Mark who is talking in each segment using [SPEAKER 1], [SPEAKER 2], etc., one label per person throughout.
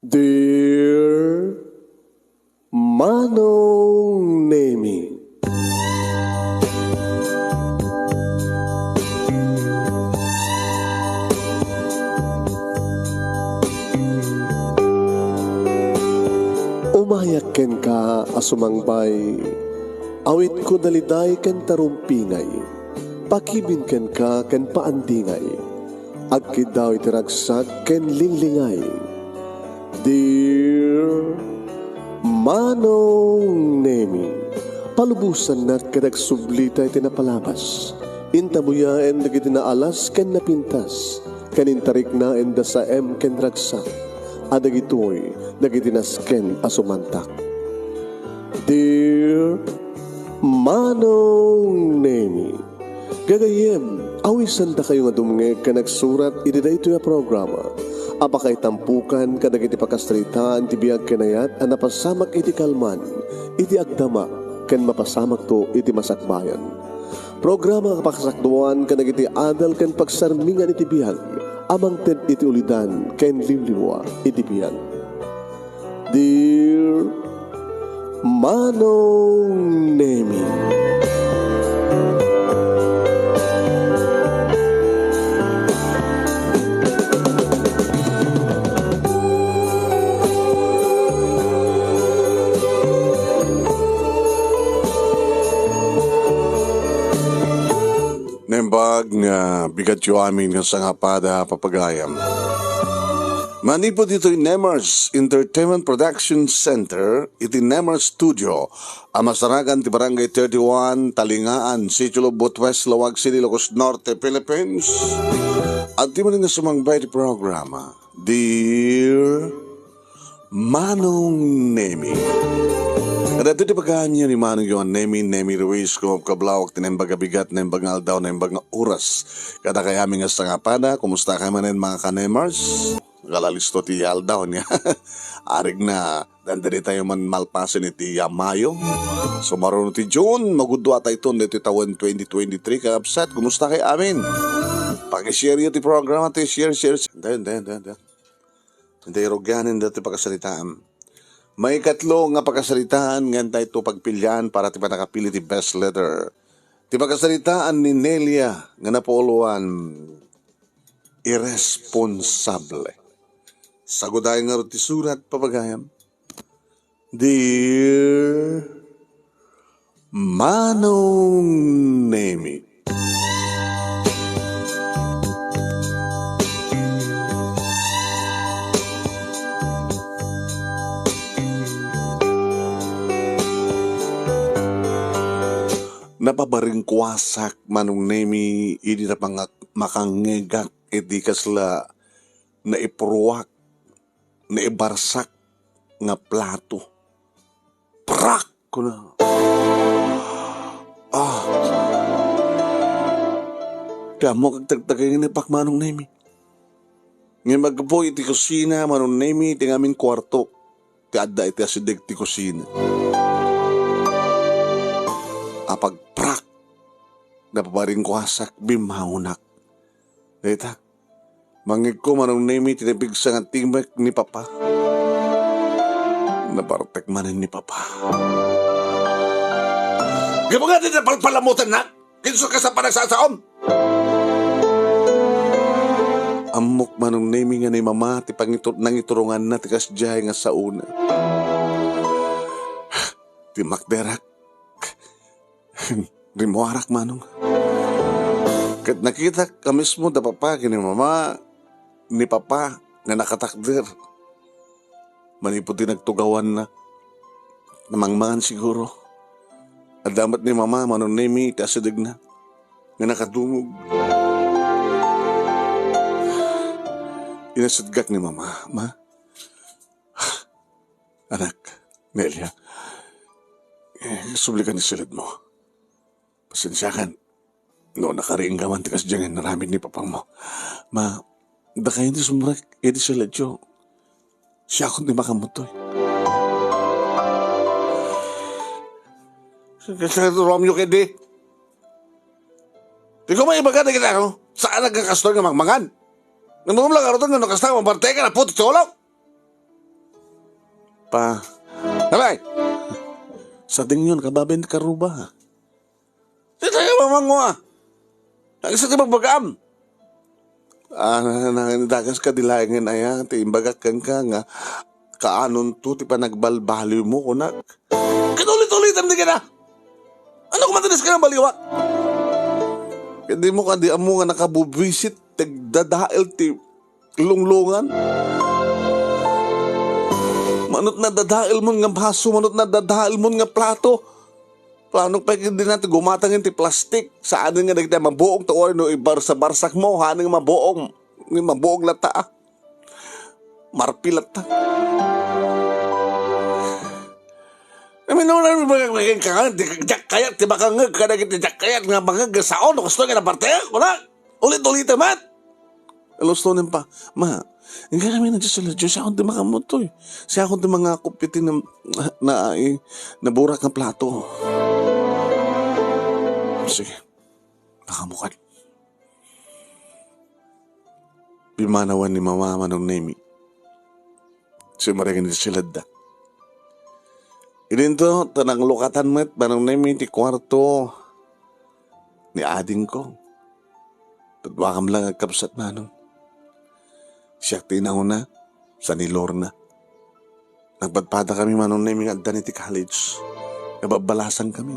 [SPEAKER 1] Dear Manong Nemi, umayak ken ka asumangbay, awit ko daliday ken tarumpingay, pakibin ken ka ken paandingay, agkid daw itiragsak ken linglingay. Dear Manong Nemi, palubusan na kadagsublita iti napalabas. Intabuya en dagiti naalas ken napintas, kanintarik na en da sa ken ragsak, adagitoy dagiti nasken asumantak. Dear Manong Nemi, gagayem, awisan da kayo nga dumngeg ka nagsurat iti daytoy a programa. Apakay tampukan kadagiti pakastritaan ti biag kenayat a napasamak iti kalman, iti agdama, ken mapasamak to iti masakbayan. Programa kapakasakduan kadagiti adal ken pagsarmingan iti biag, amang ted iti ulidan ken limlimwa iti biag. Dear Manong Nemi,
[SPEAKER 2] Nembag nga bigat yu amin nga sangapada papagayam. Manipod dito yung Nemars Entertainment Production Center, iti Nemars Studio, amasaragan ti Barangay 31, Talingaan, Sitio Lobot West, Lawag City, Ilocos Norte, Philippines. At di mo rin nga sumangbay ti programa, Dear Manong Nemi. Kada ito di pagkaan niya ni Manong yun, Nemi Ruiz, ko kablawak, tinembag abigat, nembag nga aldaw, nembag nga oras. Kada kaya aming nga sangapada, kumusta kayo manin mga kanemars? Galalisto ti aldaw niya. Arig na, dandali tayo man malpasin iti Mayo. Sumaroon ti June, magudwa tayo ito nito taon 2023, kakapsat, kumusta kayo amin? Pakishare yun ti programa, ti share. Hindi rogyanin dati pagkasalitaan. May katlo nga pagkasalitaan nganta ito pagpilyan para ti panakapili ti best letter. Ti pagkasalitaan ni Nelia nga napoluan irresponsable. Saguday nga rin ti surat papagayam. Dear Manong Nemi, napabaring kuwasak Manong Nemi, hindi na pang makangegak, hindi kasla na ipruwak, na ibarsak nga plato. Prak ko na. Damo kagtagtagay nga nipak Manong Nemi. Ngayon magpo iti kusina Manong Nemi, iti ngamin kwarto. Ti adda iti asidig ti kusina. Apagprak, napabaring kuwasak, bimahunak. Dita, mangig ko Manong Nemi, tinabig sa nga timbek ni Papa. Nabartek manin ni Papa. Gamo nga din na palpalamutan na, kinso ka sa panagsasaom. Amok Manong Nemi nga ni Mama, ti nangiturungan na, ti kasjay nga sa una. Ti makderak, rimuarak Manong. Kat nakita ka mismo da Papa, kini Mama, ni Papa, nga nakatakder. Manipod din nagtugawan na. Namangmangan siguro. At damat ni Mama, Manong Nemi, kasadig na. Nga nakadungog. Inasadgak ni Mama, Ma, anak, Nelia, sublikan ni silid mo. Pasensyakan. No, nakariing gaman tikas dyan naramid ni Papang mo. Ma, da kayo hindi sumrak, edi sa ladyo. Siya akong di makamutoy. Sa Romeo kedi. Di ko may ibaga na kita ako. Saan nagkakastoy nga magmangan? Nung lang araw ito nga nakasta, mabarte ka na po, titulog. Pa. Nabay! Sa tingin yun, kababin ka ruba. Di tayo mamang mo ah. Nagisa ka magbagam. Nadagas ka dilayangan aya, ti imbagak kang ka nga, kaanon to, ti pa nagbalbaliw mo, kunak. Katulit-ulitan di ka na. Ano kung matinis ka ng baliwak? Hindi mo ka di amo nga nakabubisit, tagdadail ti lunglungan. Manot na dadail mo nga baso, manot na dadail mo nga plato. Plano pa hindi natin gumatangin ti plastik. Saan nga nagda mabuong to or no ibar sa barsak mo, haning mabuong lata. Marpilat ta. Minuna mi kaya ti baka nga kada kiti kaya nga baka saon gusto nga na parte wala. Ulit-ulit mat. Alos tonin pa. Ma, nga namin na sila Diyos, siya akong di makamoto eh. Siya akong di mga kupitin na burak ng plato. Sige, nakamukan. Bimanawan ni mama manong Nemi. Si maringin ni silad da. Idinto, tanang lukatan met, manong Nemi, ti kwarto ni ading ko. Tadwakam lang agkapsat manong. Siya tinaw na sa ni Lorna. Nagpadpada kami manong Nemi nga ni ti college. Nababalasan kami.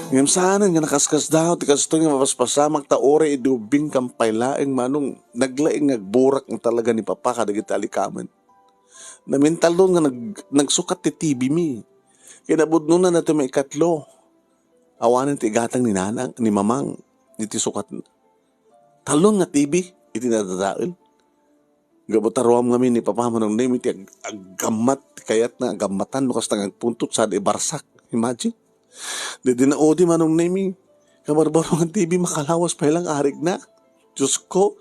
[SPEAKER 2] Ngayon saan nga nakaskas daw, ti kasto nga mapaspasamag ta ore idubing kampay laeng manong naglaing ngagburak ng talaga ni Papa kadagiti alikaman. Namintal doon nga nagsukat ti TV mi. Kinabudno na nato may ikatlo. Awanan ti igatang ni nanang, ni mamang, iti sukat. Talon nga TV, iti nadadail. Gabutaruam kami ni Papa manong Nemi ti agamat, kayat na agamatan, nukas na agpuntot sa ibarsak. Imagine. Di dinaodi manong Nemi. Kabarbaro ng TV makalawas pa ilang arig na. Diyos ko.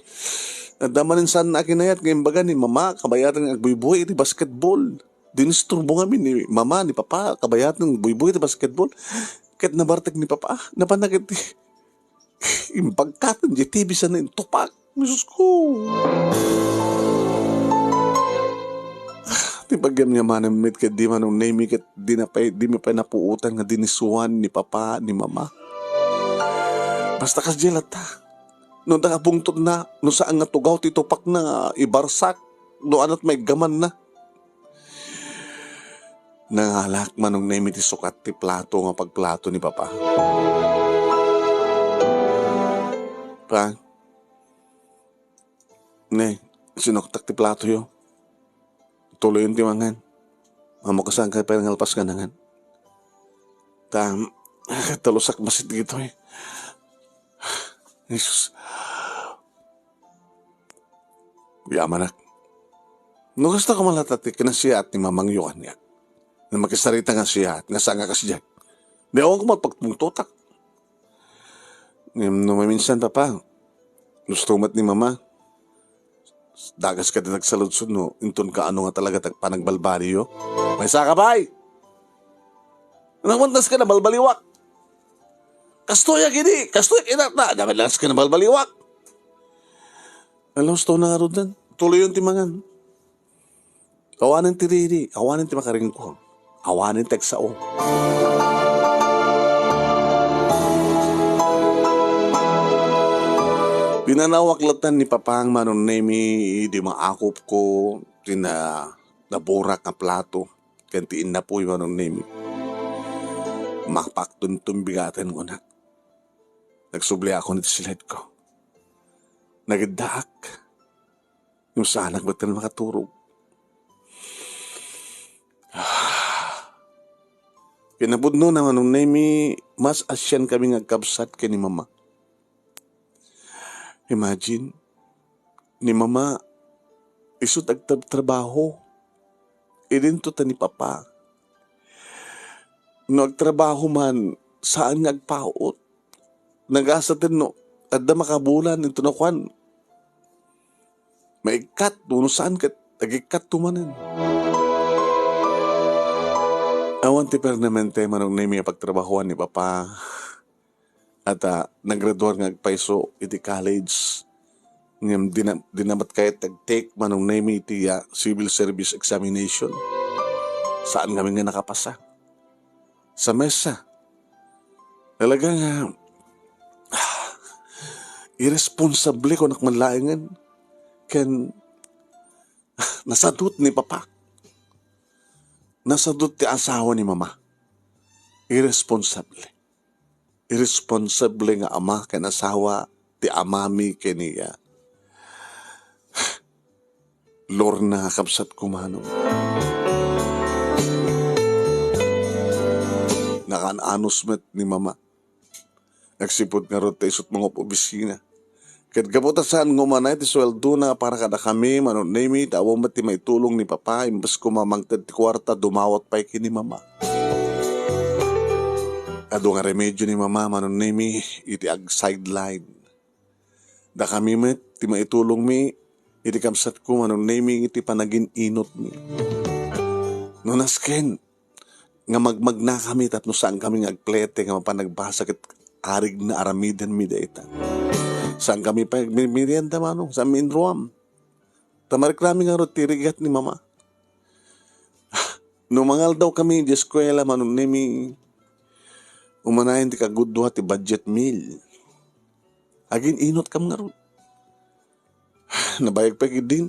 [SPEAKER 2] Nadamanin saan na akinayat ngayon baga ni Mama kabayatan ng agbuy-buy iti basketball. Dinisturbo kami ni Mama, ni Papa kabayatan ng buy-buy iti basketball. Kahit nabartek ni Papa, napanagit impagkatan di TV sa na tupak. Diyos ko. Di bagyam niya manamit kat di manong Nemi kat di mi pa napuutan nga dinisuan ni Papa, ni Mama. Basta kas jelat ta. Nung nakapungtod na, nung saan nga tugaw ti tupak na ibarsak, doon at may gaman na. Nangalak manong Nemi ti sukat ti plato nga pagplato ni Papa. Pa, ne, sinuktak ti plato yo. Tuloy yung timangan. Mamakasan ka pa ng alpas ka nangan. Talusak masit dito eh. Jesus. Yamanak. Nung gusto ko malatati, kinasiya at ni Mamang Yuan niya. Na makisarita nga siya at nga sanga kasi dyan. Di ako ko magpagpungtutak. Nung maminsan pa, gustumat ni Mama, dagas ka din nagsaludsod no, inton ka ano nga talaga panagbalbaliyo. May saka bay! Nangwantas ka na balbaliwak. Kastoya gini, kastoya kinat na, damilas ka na balbaliwak. Alam, sto na nga rodan. Tuloy yung timangan. Awanin ti riri, awanin ti makaring ko. Awanin tegsao. Pinanawaklatan ni Papang manong Nemi, di maakop ko, naburak na plato, kantiin na po yung manong Nemi. Makpaktuntong bigatan ko na. Nagsubli ako nito silid ko. Nagdaak. Yung sa anak ba't ka na makaturog? Pinabudno na manong Nemi, mas asyan kami ngagkabsat kay ni Mama. Imagine, ni Mama, isut agtrabaho. Idinto ta ni Papa. No agtrabaho man, saan nagpaot? Nag-asatin no, adda makabulan, ito na kwan. Maikat, no saan ka, nagikat tumanan. Awan ti permanente manong Nemi pagtrabahoan ni Papa. At naggraduar nga agpaiso iti college. Ngam dinamat kahit tag-take manong name iti civil service examination. Saan kami nga nakapasa? Sa mesa. Talaga nga, irresponsable ko nakmanlaingan. Ken, nasadot ni papa. Nasadot ti asawa ni mama. Irresponsable. Irresponsable nga ama ken asawa ti amami keniya. Lorna kapsat kumanong. Nakan-anos met ni mama. Nagsipot nga ron isot mga opisina. Kat kaputasan ngumanay ti sweldo na para kada kami manon name tawag ti maitulong ni papa imbes kumamangtad ti kwarta dumawat pa kini mama. Ado nga remedyo ni mama manon name iti ag sideline. Da kami met ti maitulong mi iti kamsat ko manon name iti panagin inot mi. Nunasken nga magmag na kami tapno saan kami ngagplete nga mapanagbasa ket arig na aramidan mi dayta. Saan kami pa merienda manong sa minruam. Tamareklami nga ro tirigat ni mama. Numangal daw kami di eskwela manong nemi umanayin ti kagudwa ti budget meal. Agin inot kam nga ro. Nabayag pa din.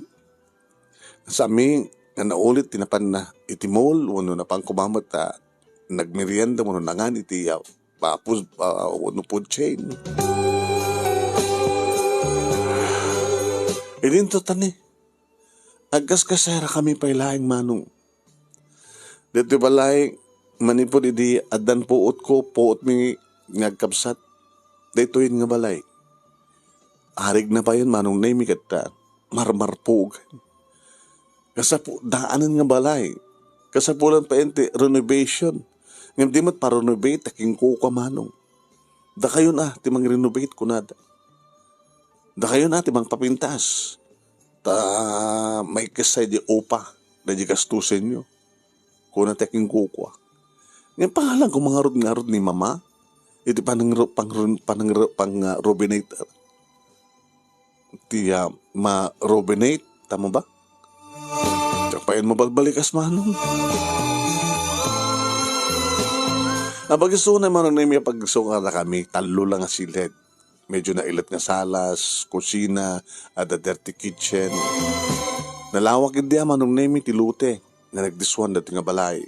[SPEAKER 2] Sa amin nga naulit tinapan na iti mall wano na pang kumamot nagmerienda wano nangan iti wano food chain. Ilinto tani. Agkas-kasera kami pailaing manong. Dito balay manipod idi adan puot ko puot mi ngagkapsat. Dito yun nga balay. Arig na pa yun manong name kat marmarpog. Kasapu daanan nga balay. Kasapulan pa yun renovation. Ngam di mat pa-renovate taking kuka manong. Da kayo na ti mang-renovate kunada. Da kayo na ti mang-papintas. May kasay di opa na di gastusin nyo. Kuna taking kuka. Ngayon pangalan ko mga rod-ngarod ni mama. Iti pang-robinate. Ti ma-robinate. Tama ba? Payan mo balbalikas manong. Nabagiso na manong na yung pagsunga na kami, talo lang nga silid. Medyo na ilat nga salas, kusina, at a dirty kitchen. Nalawak hindi manong na yung tilute, na nagdiswan dati nga balay.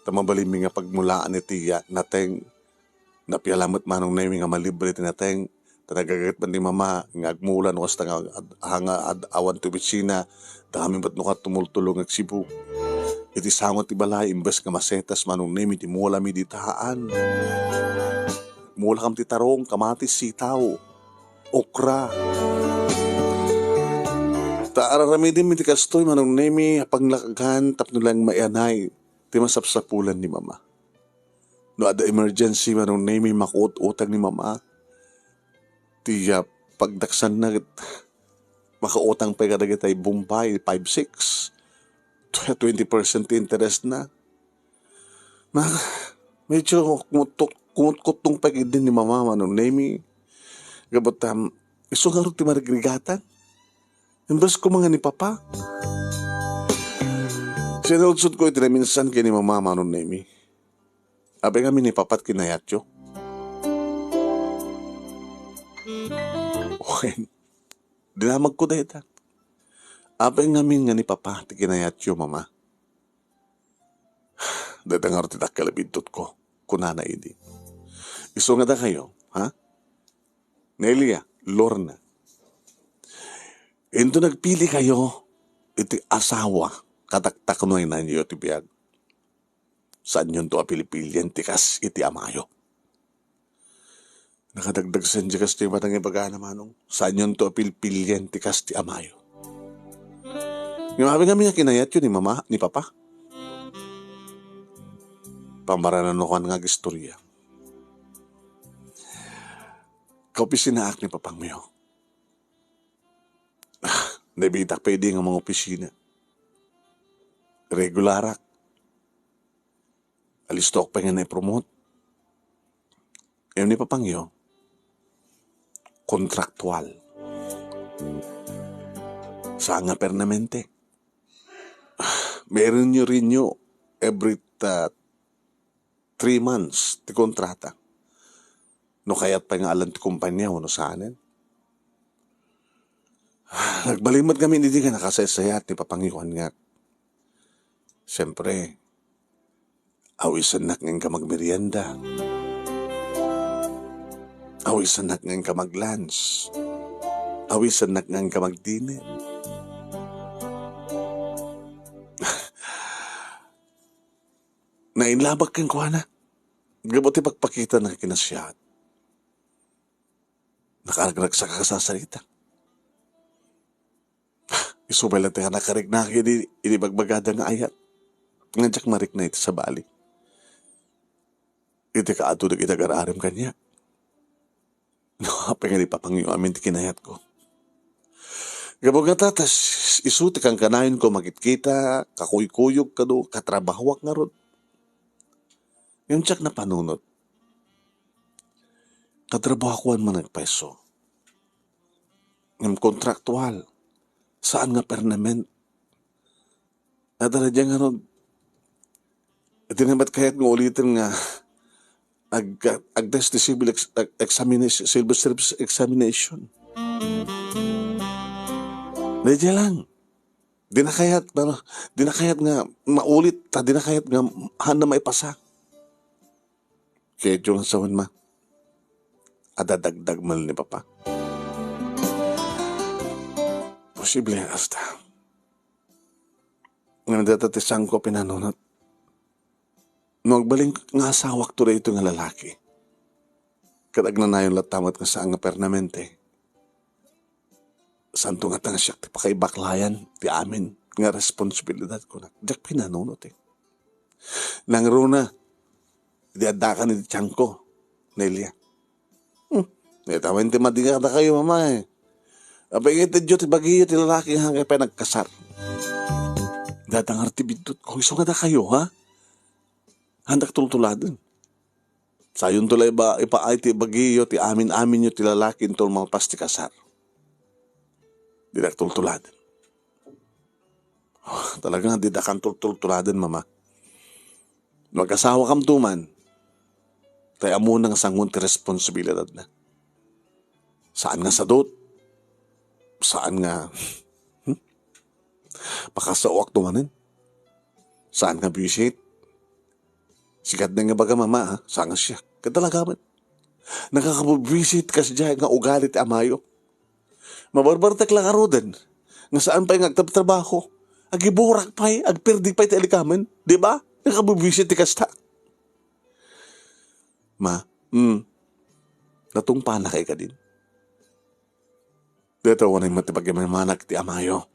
[SPEAKER 2] Tamabalim nga pagmulaan ni tiya, nateng, napialamot manong na yung nga malibre tinateng, tanagagat man ni mama, nga agmulan, wasta nga hanga awan to bitsina, dami ba't nukat tumultulong ag Cebu. Iti sangot ti balay, imbes nga masetas manong nemi, ti mula mi ditahaan. Mula kam ti tarong, kamatis, sitaw, okra. Taararami din mi ti kastoy manong nemi, paglakagan, tapno lang maianay, ti masapsapulan ni mama. No ada emergency manong nemi, makuot-utang ni mama. Ti pagdaksan na makautang pa kadagit ay Bombay, 5-6. 20% interest na. Medyo kumutong pa din ni mama manong nemi. Gabot iso nga rin ti marigligatan. Imbes ko mga ni papa. Sinulsod ko iti na minsan kay ni mama manong nemi. Abe kami ni papat kinayatyo. Okay. Dinamag ko dahil Apay ngamin nga ni papa ti kinayatyo mama. Dahil nga rin kalabidtot ko. Kunana idi. Iso nga da kayo. Ha? Nelia, Lorna. Ito nagpili kayo. Iti asawa. Kataktak no na niyo ti biyag. Saan yun to apilipilyan tikas iti amayo. Nakadagdag sa ndikas ti matang ibagana manong. Saan yun to apilipilyan tikas ti amayo. Yung habi kami nga kinayat yun ni mama, ni papa. Pambaranan ko nga istorya. Kaopisinaak ni papang miyo. Nabitak pwede nga mga opisina. Regularak. Alistok pa nga na-promote. Yung ni papang miyo, kontraktual. Sa nga permanente. Meron nyo rin nyo every 3 months ti kontrata. No kaya't pa nga alam ti kumpanya no saanen. Nagbalimod kami hindi ka nakasayasaya at papangiwan nga. Siyempre, awisan na ngayon ka magmerienda. Awisan na ngayon ka mag-lunch. Awisan na ngayon ka mag-dinner. Nainlabag kang kuha na. Gabuti pagpakita ng kinasyahat. Nakaraglag sa kakasasalita. Isubay lang tayo nakarig na inibagbagada nga ayat. Nga jak marik na ito sa bali. Iti ka ato na itagararim kanya. No, pengen ipapangyo amin ti kinayat ko. Gabog nga tatas, isuti kang kanayon ko magkita, kakuy-kuyog ka do, katrabahwak nga ron. Yung tsak na panunot, katrabahuan man nagpeso. Yung kontraktual, saan nga permanent? Nadala dyan nga ron, itinabat kaya't nga ulitin nga, agdas di civil examination, civil service examination. Nadya lang. Di na kayat nga maulit, di na kayat nga handa maipasa. Kaya yung sawan ma, adadagdag mal ni Papa. Posible yan hasta. Nga nadatisang ko pinanunot. Nung agbaling nga asawak to ito nga lalaki. Kadag na nayon latamat nga saan nga permanente. Santo nga tanga siya, ti pakaibaklayan, ti amin, nga responsibilidad ko na. Diyak pinanunot eh. Nang runa, diadakan ni Tiangko, Nelia. Nitaman ti madinga na kayo, mama eh. Abay nga ti Diyot, bagiyo ti lalaki hanggang pa nagkasar. Dadangar ti bidot, kung iso nga na kayo, ha? Handak tultuladan. Sayon tulay ba, ipaay ti bagiyo, ti amin-amin nyo ti lalaki, intol mga pasti kasar. Didak tultuladan. Oh, talagang didakan tultuladan, mama. Mag-asawa kam tuman, tayo mo nang sangun ti responsibilidad na. Saan nga sadot? Saan nga pakasawak tumanin? Saan nga visit? Sikat na nga baga mama, ha? Saan nga siya? Kadalagaman. Nakakabubisit kasi dyan nga ugalit amayo. Mabarbartak lang arudan. Nga saan pa yung agtrabaho? Agiburak pa agperdi pa iti alikaman. Di ba? Nakabubisit ti kasta. Ma, natungpa na kay ka din. Dito wanay matipagyaman ti amayo.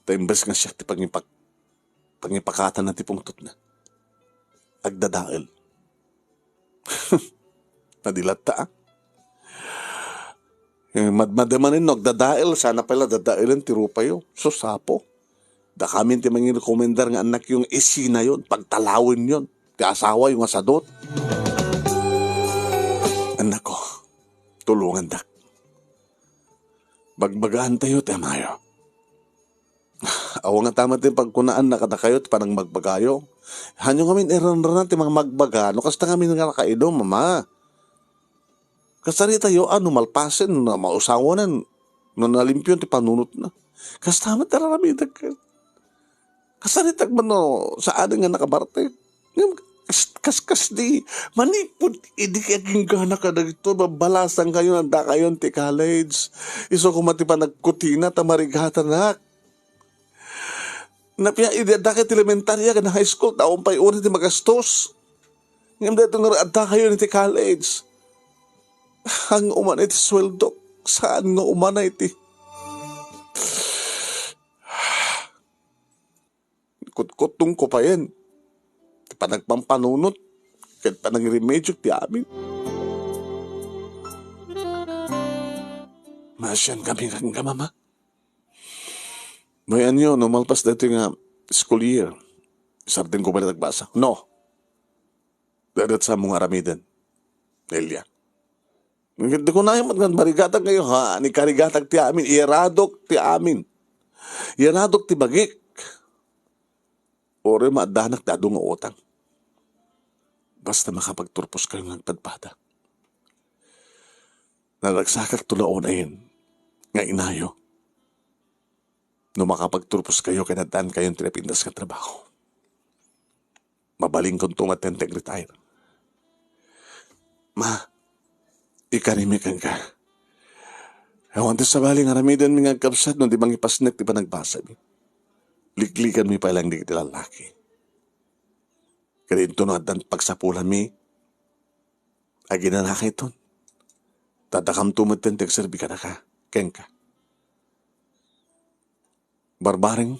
[SPEAKER 2] Taimbas nga siya ti pangipakatan na ti pungtot na. Agdadael. Nadilat ta, madamanin no, agdadael. Sana pala dadaelan ti rupayo. So sapo. Da kami ti mangin rekomendar nga anak yung isina yon, pagtalawin yon. Ti asawa yung asadot. Anak ko, tulungan dak. Bagbagaan tayo, tamayo. Awa nga tama din pagkunaan na kayo, parang magbagayo. Hanyo kami iran-ran natin mga magbaga. No, kasta kami nga nakaidom, mama. Kasari tayo, malpasin, na mausawanan, na nalimpyon, ti panunot na. Kasta tama tara kami, kasari tagman no, saan nga nakabarte. Kas di, manipod, hindi kayang gana ka na ito, babalasan kayo, nanda kayo, ti college. Iso kumati pa nagkutina, tamarigata na. Napia, idadakit elementarya ka na high school, taong pa'y ulit ti magastos. Ngayon dito nga adda kayo ti college. Ang umana iti sweldo, saan nga umana iti? Kut-kutong ko pa yan. Panagpampanunot, kahit panag-remedyo ti amin. Masyan kami nga mama. May anyo, malpas dito nga school year. Sartin ko pa na nagbasa. No. Dadat sa mga aramidan. Nelia. Hindi ko na yung barigatag ngayon ha. Ni karigatag ti amin. Iradok ti amin. Iradok ti bagik. Ore maadanak ti adu nga utang. Basta makapagturpos kayo ng padpada. Nalagsakak tulaon na yun. Nga inayo. No makapagturpos kayo, kinadaan kayong tinapindas ka trabaho. Mabaling kong tumatenteng retire. Ma, ikarimikan ka. Ewan ti sa baling aramidan mi nga kapsat no di bang ipasnet di pa nagbasa mi. Liklikan mi pa lang di kiti lalaki. Kaya ito no adan pagsapulan mi. Agina na iton. Tatakam tumatenteng serbi ka na ka. Ken ka. Barbaring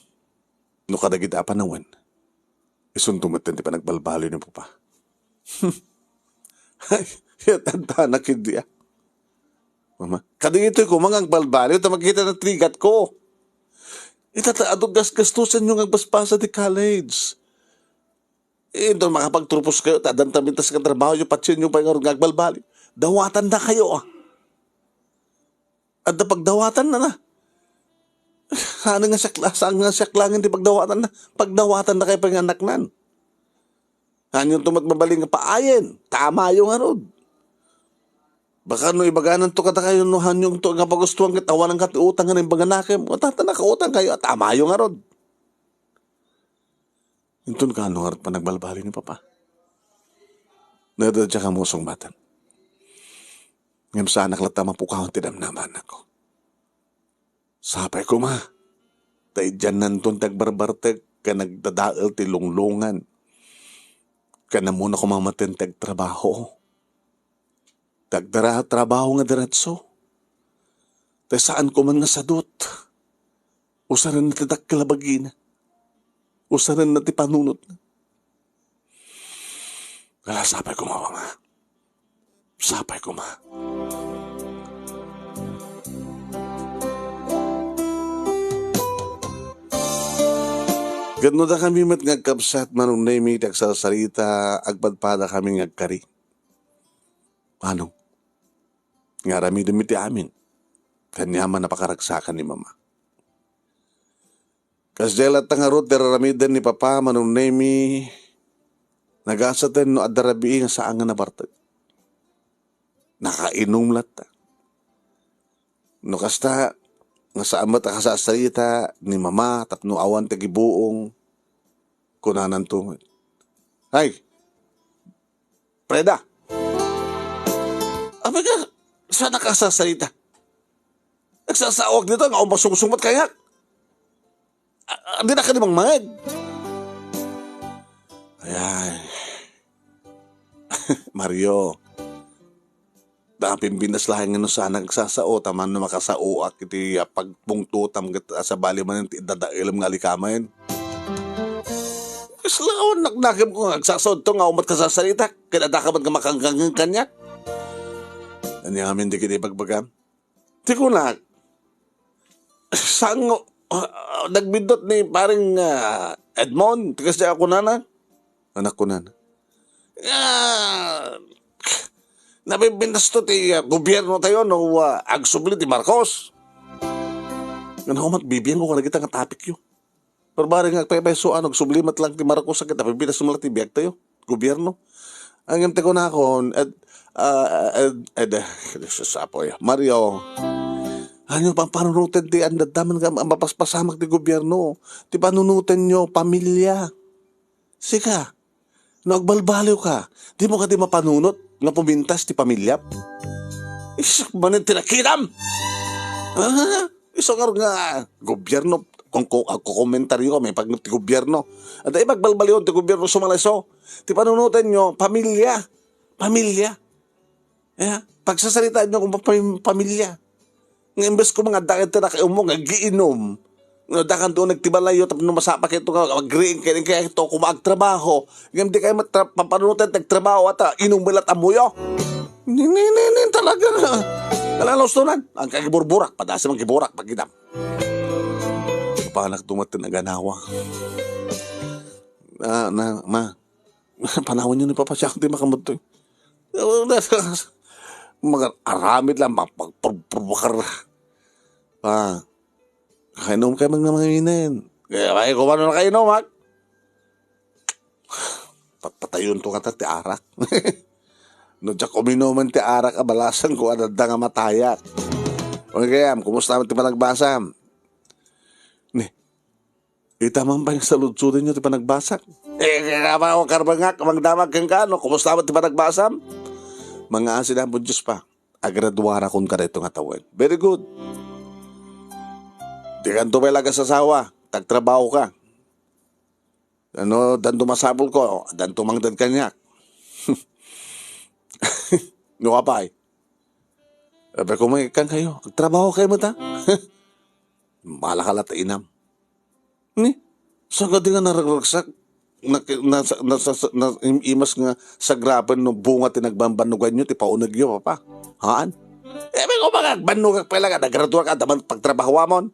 [SPEAKER 2] no kadagit apa nawan. Isun tumatenti pa nagbalbalo ni po pa. Ay, tanda na kindi ah. Mama, kading ito'y kumangang balbaliw, ta magkita ng trigat ko. Itataadog gastusan nyo agbaspasa di college. Ito makapagtrupos kayo, tadan tamintas ka trabaho, yung patsin nyo pa yung agbalbaliw. Dawatan na kayo ah. At pagdawatan na na. Ano nga siya klangin di pagdawatan na. Pagdawatan na kayo pa yung anak nan. Hanyong tumatmabaling nga paayin. Tama yung harod. Baka no ibaganan to kata kayo no hanyong to nga pagustuhan kita tawanan ka utang nga ng baganakem. O tata nakautang kayo at tama yung harod. Intun ka ano harod pa nagbalbali ni Papa. Nadadya ka musong batan. Ngayon sa anak lata mapukahon tinamnaman ako. Sapay ko ma. Tay dyan nantun tagbarbarteg ka nagdadaal ti lunglungan. Ka na muna kumamatin tagtrabaho. Tagdara trabaho nga diretso. Tay saan ko man nga sadot. Usaran na ti dakkalabagina. Usaran na ti panunot na. Kala sapay ko mawa nga. Sapay ko ma. Gano da kami mat ngagkapsat manong naimi tagsasarita agpadpada kami ngagkari. Ano? Nga rami dumiti amin. Kanyaman napakaragsakan ni Mama. Kasdelat tangarot deraramidan ni Papa manong naimi nagasaten no adarabi nga saan nga nabartag. Nakainom lata. No kasta nga saan ba't akasasarita ni Mama tapno awan tagibuong kunanan tungod. Hay! Preda! Abi ka, saan nakasasarita? Nagsasawag dito nga umasungsungot kaya. Hindi na ka namang mag. Ay. Mario. Dapim binas lahat nga no sana nagsasao, taman na makasao at iti pagpungtutam sa bali man yung dadailam nga likamayin. Islawan naknagim ko nga nagsasao ito nga umat kasasalita, kinadakaman ka makanggangan kanya. Ano amin di kita ipagbagam? Di ko na, saan nagbindot ni paring Edmond, tigas di ako nana. Anak ko nana. Nabibintas to ti gobyerno tayo no agsubli ti Marcos. Nga ako matbibiyan ko kung nagita nga topic yun. Pero bari nga peso agsublimat lang ti Marcos sa kita, nabibintas mo lang ti biyag tayo, gobyerno. Ang imti ko na ako, sasapoy, Mario, ano pang panunutin ti andadaman ka mapaspasamak ti gobyerno. Ti panunutin nyo, pamilya. Sika, nagbalbaliw ka, di mo ka di mapanunot. Nga pumintas ti pamilya. Isak manin tinakiram. Isak nga gobyerno. Kung komentaryo kami pag ti gobyerno. At ay magbalbaliyon ti gobyerno sumalaso. Ti panunutan nyo, pamilya. Pamilya. Yeah. Pagsasalitaan nyo kung pamilya. Nga imbes ko mga dakit na kayong nga giinom. Dakan doon nagtibalayo tapos masapak ito ka mag-green kaya ito kumagtrabaho ngayon di kayo papanunutan nagtrabaho at inumilat amuyo talaga na kalalostunan ang kagiburburak padasa mang giburak pagidam panak tumatin na ganawa ma panahon nyo ni Papa siya di makamot Mga aramid lang, mapagpapakar. Kainom kayo magnamanginan. Kaya may kumano na kayo, no, Mark? Patayon to ka ti arak. No, tsak uminuman ti arak, abalasan ko, ananda nga matayak. Okay, kumusta naman ti panagbasam? Itamang pa yung saludsurin nyo ti panagbasak. Kaya pa ako karbangak, magdamag kang kano, kumusta naman ti panagbasam? Mga asin po Diyos pa, agraduara kong ka rito nga tawin. Very good. Di ka tumay laga sa sawa, tagtrabaho ka. Dan tumasabol ko, dan tumangdad kanyak. No ka pa eh. Sabi ko, may kang kayo, trabaho kayo mo ta. Malakalat inam. Saan ka di nga naragsak? Imas nga sa grapan no bunga tinagbanbanugan nyo, ti paunag nyo, papa. Haan? May ko magagbanugag pala ka, nagraduar ka, daman pagtrabaho mo.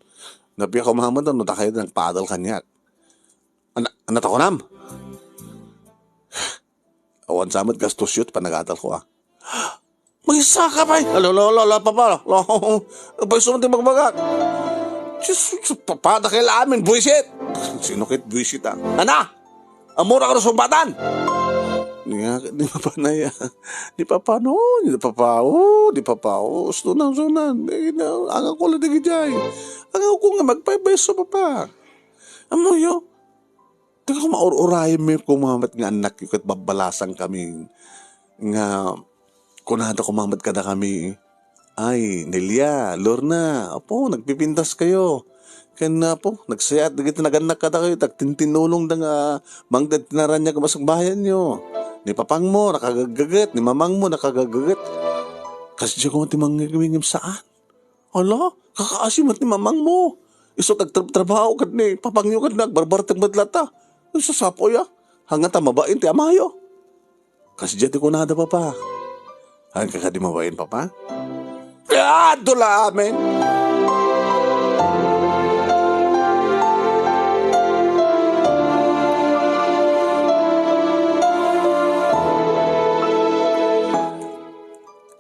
[SPEAKER 2] Nabi ako mahamad, no, kayo nagpadal kanyak. Anak ako nam? Awan sa amat gastos yun, panagadal ko May isa ka pa papa. Pag sumunti magbagak. Diyos, papada kayo amin, buwisit. Sinukit buwisit Ana, amura ka na sumbatan. Di pa pa na yan. Di pa pa. Sunan. Ang ako lang nagijay. Ang ako nga magpaibeso papa. Amo yo. Teka ko maururayan mo yung kumamat nga anak yung kat babalasan kami. Nga, kunada kumamat ka na kami. Ay, Nelia, Lorna, apo, nagpipintas kayo. Kaya na po, nagsayat, naganak ka na kayo, tagtintinulong na nga, mangdad tinaran niya kamasang bayan nyo. Ni papang mo, nakagagagat, ni mamang mo, nakagagagat. Kasi siya kung timangigimingim saan? Ala, kakaasimot ni mamang mo. Iso tagtrabaho ka ni, papang nyo ka na, barbartang madlata. Sa sapo ya, hanggang tamabain ti amayo. Kasi dyan ko nada papa. Hanggang ka di mabain papa? Kaya dula amin.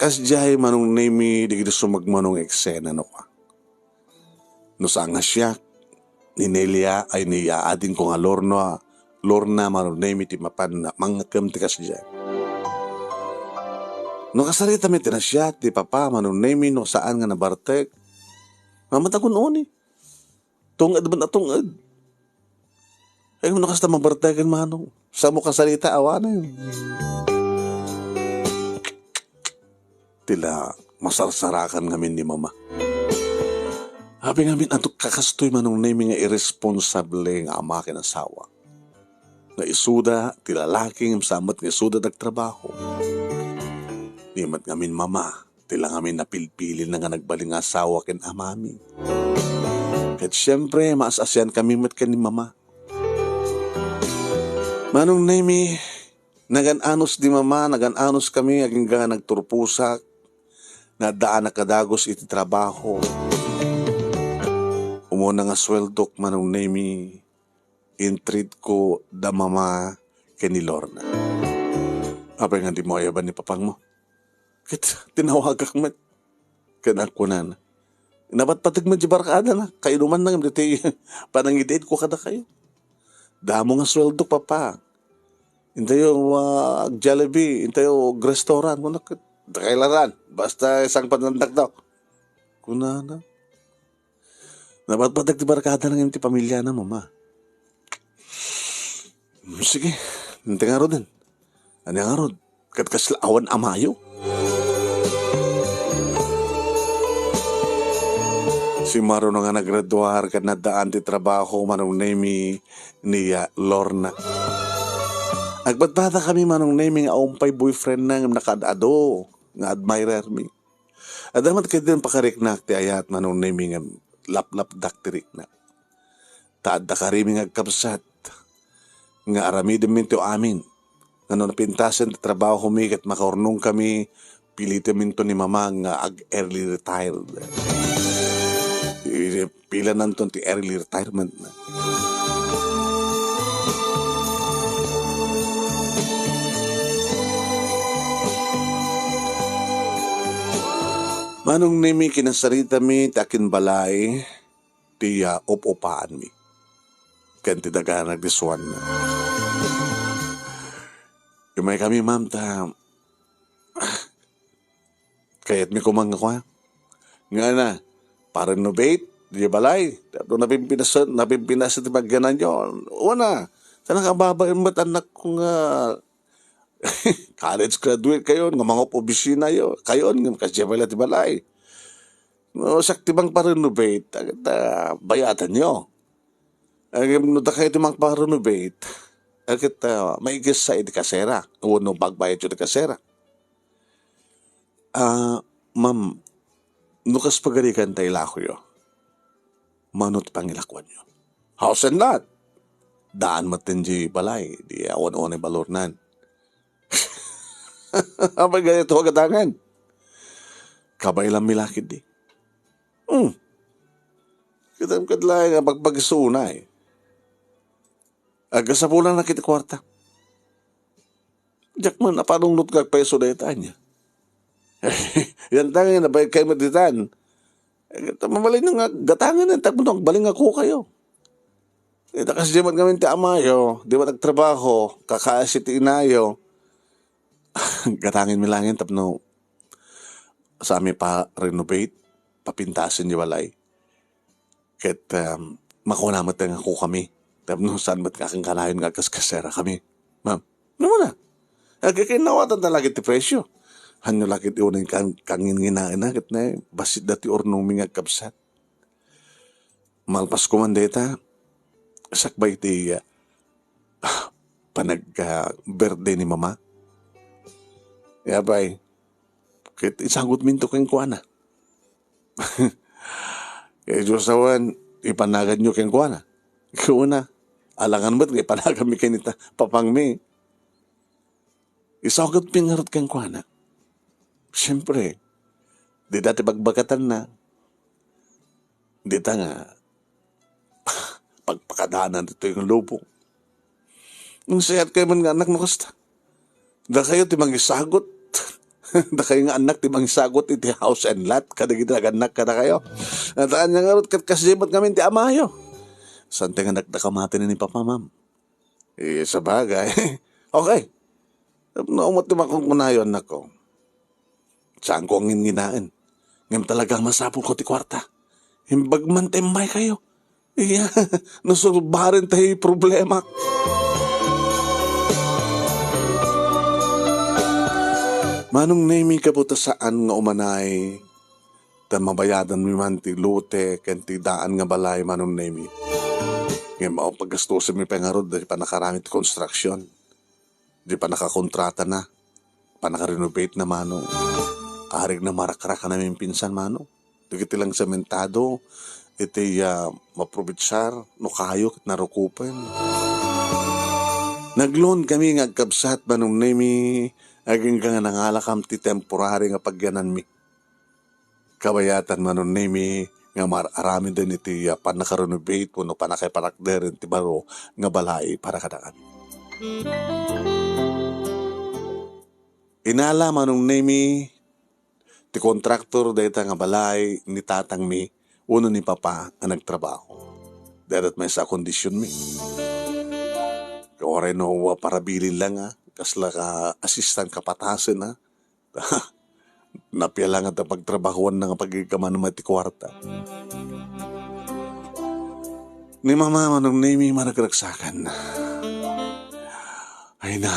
[SPEAKER 2] Kasi dyan manong name di kita sumagmanong eksena no ka. No sa nga siya, ni Nelia ay niya adin ko nga Lorna manong name ti mapan na mga kamti kasi dyan. No kasarita mi tinasya, ti papa, manong name no saan nga nabartek. Mamatagon oni. Tungad ba na tungad? Ay mo nakasta mabartekan manong. Sa mo kasarita, awa na yun. Tila masarsarakan ngamin ni mama. Habi ngamin, ato kakastoy manong name nga irresponsable nga ama kinasawa. Na isuda, tila laking samat nga isuda nagtrabaho. Nimat ngamin mama, tila ngamin napilpili na nga nagbaling asawa ken amami. Kat siyempre, maasasyan kami mat ken ni mama. Manong nemi, nagananos di mama, nagananos kami, aging nga nagturpusak, nadaan na kadagos iti trabaho. Umuna nga sweldok manong nemi, intreat ko da mama ken ni Lorna. Apay nga di mo ayaban ni papang mo. Kit tinawagak mat. Kanak ko na. Nabat patig mo di barkada na. Kayo naman na. Panangidate ko kada kayo. Damo nga sweldo papa. Intayo Jollibee. Intayo restaurant. Kailangan. Basta isang panandak daw. Kuna na. Nabat patig di barkada na yung pamilya na mama. Sige. Nanti nga ro din. Ano nga ro? Katkaslaawan amayo. Si Maro nga nagraduar ka na daan ti trabaho manong name niya Lorna. Agbatbata kami manong name nga umpay boyfriend na nakadado nga admirer mi. Adamat ka din pakariknak ti ayat manong name nga lap-lap daktirik na. Taad da karimi nga kapsat nga aramidin minto amin. Nga napintasan ti trabaho mi kat makaurnong kami pilito minto ni mama nga early retired. Pila nanton ti early retirement na. Manong nimi kinasarita mi takin balay tiya op-opaan mi. Kan ti daga nagdiswan na. Imay kami ma'am ta kayat mi kumang ako ha. Nga na, para renovate, di balay. Tapos napimpinas ti bagyanan nyo. Una, sana ka babayin mo't anak ko nga college graduate kayo, nga mga opisina yo, kayo, nga kasi pala ti balay. No, sakti bang pa-renovate, bayatan nyo. No, da kayo ti mga pa-renovate, agad maigis sa iti kasera, uno pagbayad yung kasera. Ma'am, nukas pagalikan tayo lako yo, manot pangilakwan nyo. House and lot. Daan matin di balay, di awan-awan ay balornan. Abay ganito agadangan. Kabay lang milakid di. Kitam kadlay nga pagpagsunay. Aga sa pulang nakita kwarta. Diyak man, napanunod kag peso na itanya. Yan tangin na bayad kayo maditan. Mamalay nyo nga, gatangan na, tagpunong, baling ako kayo. Kasi di man kami ti amayo, di ba nagtrabaho, kakaasi ti inayo. Gatangin mi langin, tapno, sa amin pa renovate, papintasin di balay. Ket makunamat nga ako kami. Tapno, saan ba't kakang kanayon nga kaskasera kami. Ma'am, ano mo na? Kakinawatan talaga ti presyo. Hanyo lakit iunin kangin nginain na, ket na basit dati ornong mga kapsat. Malpas kumandeta, sakbay ti panag-birthday ni mama. Yabay, kit isagot minto keng kuana. Kaya Diyos awan, ipanagad nyo keng kuana. Kuna, alangan ba't ipanagan mi kinita, papang mi. Isagot pingarot keng kuana. Siyempre, di dati bagbagatan na. Di ta nga, pagpakadaanan dito yung lubong. Nung sayat kayo man nga anak mo kasta. Da kayo ti mangisagot. Da kayo nga anak ti mangisagot iti house and lot. Kada anak ka na kayo. Nataan nga ngarot kat kasimat kami ti amayo. Sante nga nagdakamati na ni Papa Ma'am. Sa bagay. Okay. Naumot naman kong kunayon na ko. Saan ko ang nginaan? Ngam talagang masapol ko ti kwarta. Himbag man tembay kayo. Iya, nasulbarin tayo problema. Manong nami ka po ta saan nga umanay, ta mabayadan mi man ti lute, ken ti daan nga balay manong nami. Ngayon mao paggastusin mi pengarod, di pa nakarami ti construction. Di pa nakakontrata na. Pa nakarenovate na manong. Arig na marakraka namin pinsan manong. Dugiti lang sementado, iti maprovitsar, no kayo, narukupan. Nagloan kami nga agkabsat manong nami, aging nga nangalakam ti temporary nga pagyanan mi. Kabayatan manong nami, nga mararami din iti panakarenovate, no panakaiparakderin ti baro, nga balay para kadaan. Inala manong nami, ti kontraktor dayta nga balay ni tatang mi, uno ni Papa ang nagtrabaho. Darat may sa kondisyon mi. Kawaray no parabilin lang kasla ka assistant kapatasin Napya lang at pagtrabahuan na nga pagkikaman ng mati kwarta. Ni Mama manong nami managragsakan. Ay na,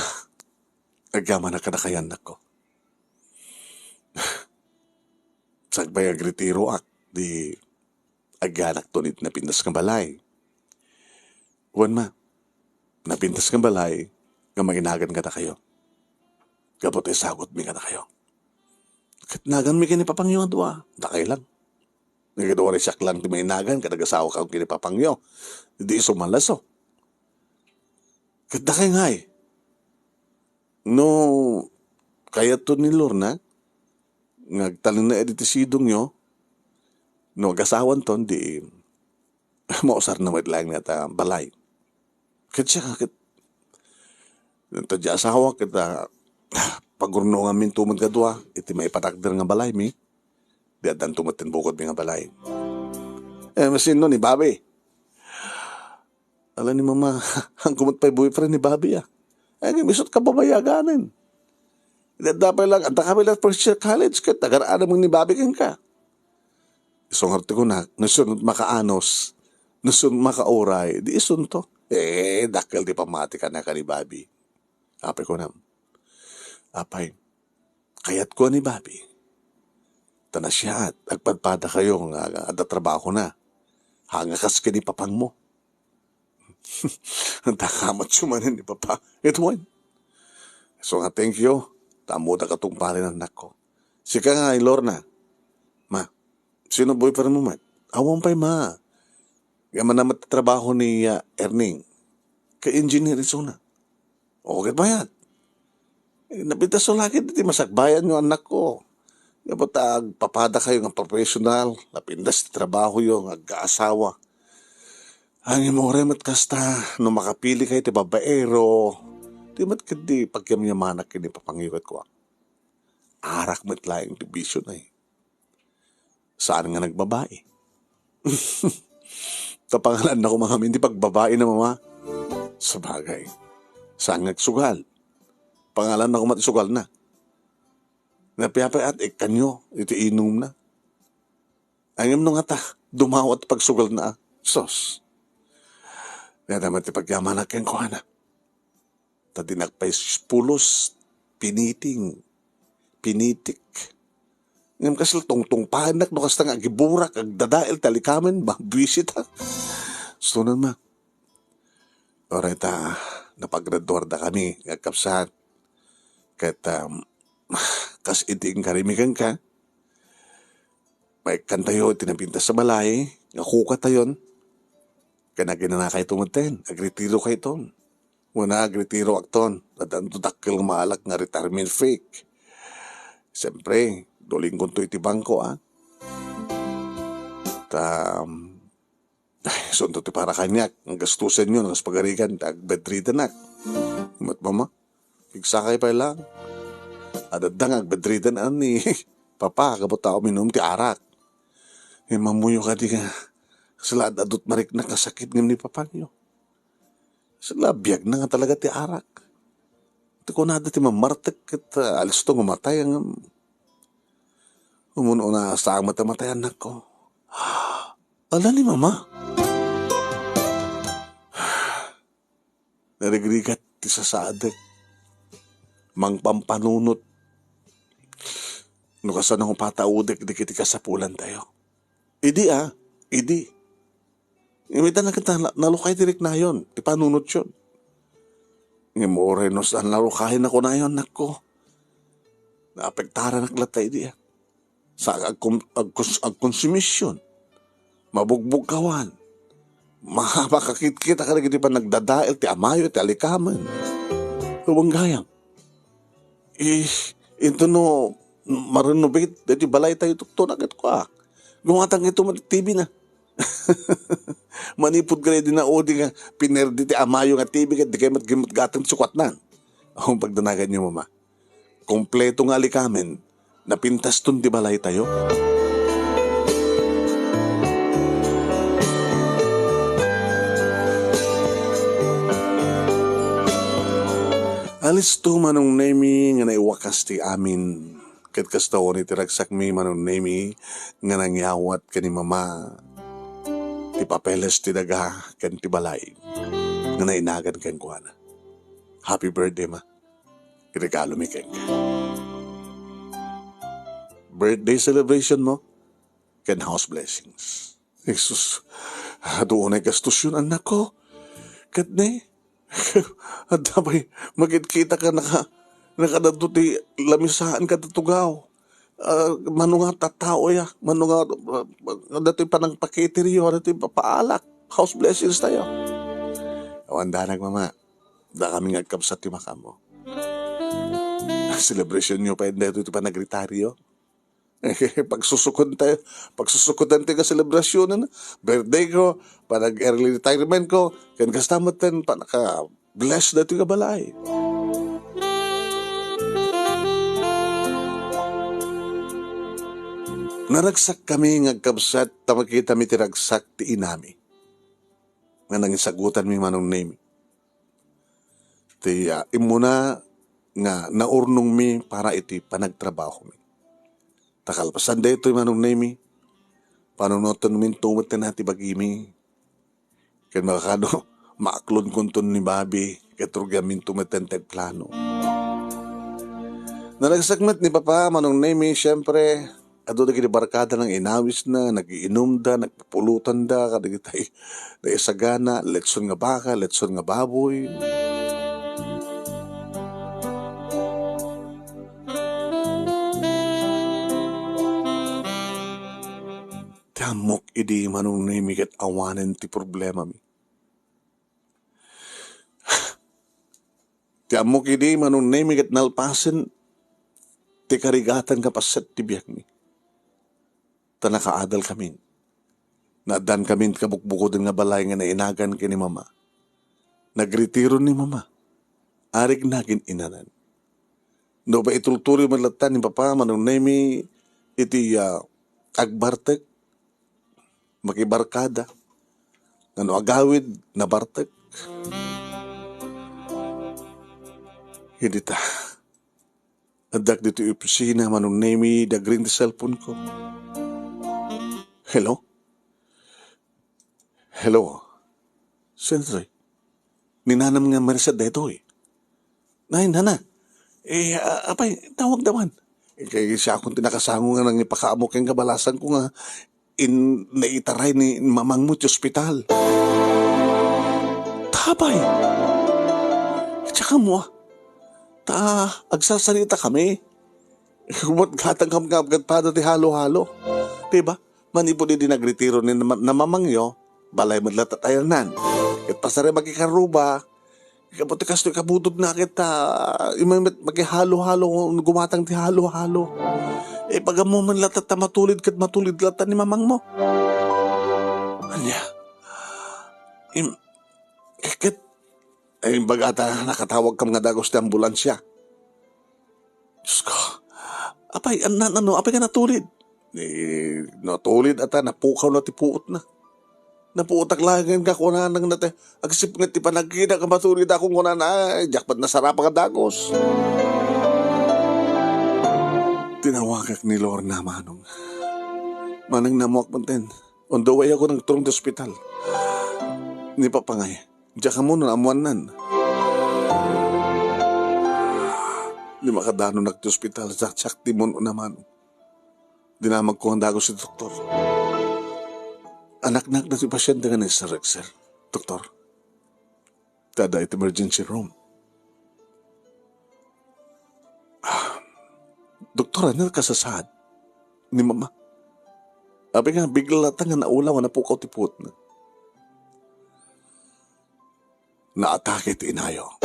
[SPEAKER 2] agyaman na kanakayan ako. Sagbay agritiro di aganak tunit na pintas ng balay. Huwag napintas ng balay, nga maginagan ka na kayo. Kapot ay sagot mi ka na kayo. Katnagan mi kini papangyo nga duwa, dakay lang. Nagagawa rin siyak lang ti mainagan, kadagasawa ka kini papangyo. Hindi sumalaso. Katdakay nga no, kaya to ni Lorna, ngagtalin na editisidong nyo, no, agasawan ton, di, mausar na lang nga balay. Kat siya, tadya asawa, kita, pagurno nga min tumad kadwa, iti may patakder nga balay mi, Di adan tumatin bukod mga balay. Masin no ni Bobby. Alam ni mama, ang kumot pa'y boyfriend ni Bobby Ay, misot ka babayaganan. Dapat lang, ang kami lang first year college ka, tagaraan mo ni Bobby kang ka. Isong harte ko na, nasun makaanos, nasun makauray, di isun to. Dakil di pamati ka na ka ni Bobby. Apay ko na, apay, kayat ko ni Bobby. Tana siya at agpadpada kayo nga at trabaho na. Hangakas ka ni papang mo. Ang takamat sumanin ni papa. Ito one. So nga thank you. Tamo na katong pare ng anak ko. Sika nga, Lorna. Ma, sino boyfriend mo, ma? Awang pa'y, ma. Yaman na matatrabaho ni Erning. Ka-engineer iso na. Okay ba yan? Napintas so lagi, di masakbayan yung anak ko. Dapat papada kayo ng professional. Napindas na trabaho yung ag-aasawa. Ang imoremat kasta, no makapili kayo, ti babaero. Di mat kadi pagkamyamanak kini papangiwat ko. Arak mat laing division ay. Saan nga nagbabae? Tapangalan na ko mga hindi pagbabae na mama. Sabagay. Saan nagsugal? Pangalan na ko matisugal na. Napiyapay at ikanyo, iti inom na. Angim nung ata, dumawat pagsugal na. Sos. Nadamat ipagyaman akin ko na. Tadinagpay pulos, pinitik. Ngayon kasi tungtung panak, no kasta nga giburak, ag dadail, talikamen, bisit ha. Sunan ma. Alright napagrador da kami, ngagkapsat. Kahit, kas iting karimikan ka, may kantayo, tinapintas sa balay, nakuka tayon, kanagin na kayo tumuntin, agretiro kayo ton. Muna agretiro akton, at ang tudakil maalak nga retirement fake. Siyempre, duling kunto iti bangko sunto ti para kanyak, ang gastusin nyo, ang pagarigan, agbedridan Mat mama, pigsakay pa lang. Adadang agbedridan ni papa, kabot ako minum ti arak. Mamuyo ka di nga, sila adot marik na kasakit ng ni papa nyo. Sila biyag na nga talaga ti arak. Ito ko na ti mamartek at alis to ngumatay ang umuno na sa matay anak ko. Ala ni mama. Narigrigat ti sasadek. Mang pampanunot. No kasan akong pataudek di kiti kasapulan tayo. Idi. Imita na kita nalukay direk na yon. Di panunot yun. Ngamorenos ang nalukahin ako na yon, anak ko. Naapektaran ang latay di sa agkonsumisyon. Mabugbog kawan. Makakakit-kit ka na pa nagdadail, ti amayo, ti alikaman. Huwag gayang. Ito no, marenovate, dati balay tayo tuktunagat ko Gumatang ito TV na. Manipod ka din na odi nga, pinerdi ti amayo nga TV, di kayo matgimot gatang sukwat na. Ang pagdanagan niyo, mama. Kompleto nga alikamen, napintas tun di balay tayo. Alis to manong nemi nga naiwakas ti amin. Kat kasta ko ni tiragsak mi manong nemi nga nangyawat ka ni mama. Ti papeles ti daga kan ti balay. Nga nainagan kan kuana. Happy birthday, ma. Regalo mi kan ka. Birthday celebration mo kan house blessings. Jesus, doon ay gastos yun, anak ko. Kat na at dabay, magkita ka nakadaduti lamisaan ka tatugaw. Manunga tatao manunga dati pa ng pakitiriyo, dati pa paalak. House blessings tayo. Awanda mama, da kami ngagkapsat ti makamo. Celebration nyo pa hindi ito pa nagritaryo. Pagsusukudan tayo ka selebrasyon na birthday ko, panag early retirement ko, kan kastamatan pa naka bless dati ka balay. Naragsak kami ngagkabsat ta makita mi tiragsak ti inami. Nga nangisagutan mi manong name. Ti imuna nga naurnong mi para iti panagtrabaho mi. Takalpasan da ito manong name. Panunotan min tumot na nati bagimi. Kaya makakano maaklon kuntun ni Babi katurga min tumatan plano. Nanagsakmat ni Papa manong name syempre ado na barkada ng inawis na, nagiinom da, nagpupulutan da, kadigitay na isagana, letson nga baka, letson nga baboy. Tamok idi manong namigat awanan ti problema mi. Tamok idi manong namigat nalpasan ti karigatan kapasat ti biyak mi. Tanakaadal kami. Naadan kami kabukbukod nga balay nga nainagan kini Mama. Nagretiro ni Mama. Arig nagin inanan. No ba itulturi malatan ni Papa manong nami iti agbartek makibarkada. Ano agawid na bartek. Hindi ta. Adak dito opisina manong nami dagrin di cellphone ko. Hello? Hello? Siyempre, ninanam nga Marisa dito eh. Nana. Apay, tawag naman. Kaya siya akong tinakasango nga nang ipakaamok yung kabalasan ko nga naitaray ni mamang mo sa ospital. Tabay. Tsaka mo agsasalita kami. Kumot gatang kamgabgat pa ti halo-halo. Diba? Manipod din nagretiro ni namamangyo, balay madlat at ayanan. At pasare magkikaruba, kaputi kasto kabudod na kita, magkihalo-halo, gumatang ti halo-halo. Pag mo man latat na matulid kat matulid latan ni mamang mo. Anya? Kakit? Bagata nakatawag kam nga dagos ti ambulansya. Diyos ko, apay ka natulid? Natulid ata, napukaw na ti puot na. Napuutak lang ka kunan nang nate. Agsip nga ti panagkita ka matulid akong kunan na, jakpat na sarapa ka dagos. Tinawagak ni Lorna manong. Manang namuak manten. On the way ako ng turong sa ospital. Ni Papangay, diya ka muna amuan nan. Lima kadano nagti-ospital, sak timon naman. Dinamag ko ang dago si doktor. Anak-nak na si pasyente nga sa Rexer. Doktor, tada iti emergency room. Doktor, ano kasasad ni Mama? Abi nga, bigla lata nga naulaw na pukaw tipot na. Naatake ti inayo.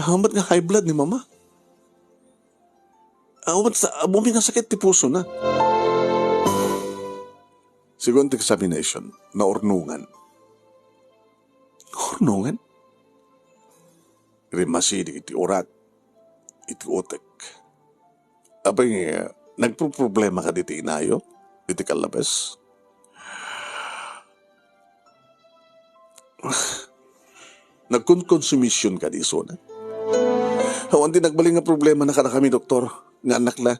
[SPEAKER 2] Hamat nga high blood ni Mama. Bumi nga sakit ti puso na. Second examination, naurnungan. Naurnungan? Rimasi iti urat, iti utek. Abay nga, nagpo-problema ka diti inayo, iti kalabas. Nagkonsumisyon ka di so na. Hawan din nagbaling nga problema na kada kami, doktor. Nga anak la.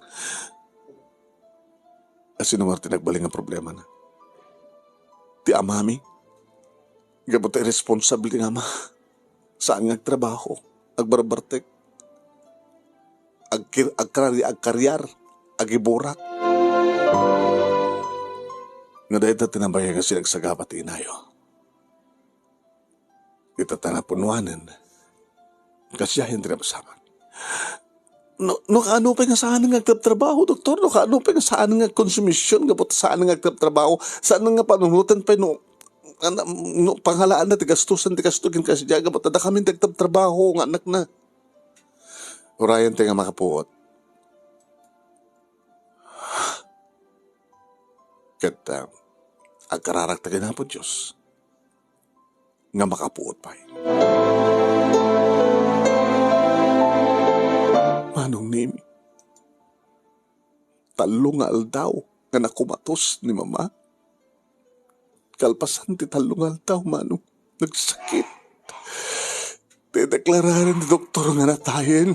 [SPEAKER 2] Asino Martin nagbaling nga problema na. Ti amami. Gabot ay responsable nga ama. Saan nga trabaho. Agbarbartek. Agkaryar. Agiborak. Nga dahil na tinambaya nga sinagsagapat inayo. Kita tanapunuanan. Kasi hindi na masama. No kaano pa nga saan nga trabaho, doktor? No kaano pa nga saan nga konsumisyon? Kapot saan nga trabaho? Saan nga panunutan pa no panghalaan na tigastusan tigastugin kasi diya kapot na kami trabaho nga anak na. Urayan tayo nga makapuot. Kat agkararak tayo na po Diyos nga makapuot pa. Talo nga aldaw nga nakumatos ni mama. Kalpasan ti talo nga aldaw manong nagsakit. Dedeklarahan ni doktor nga natayin.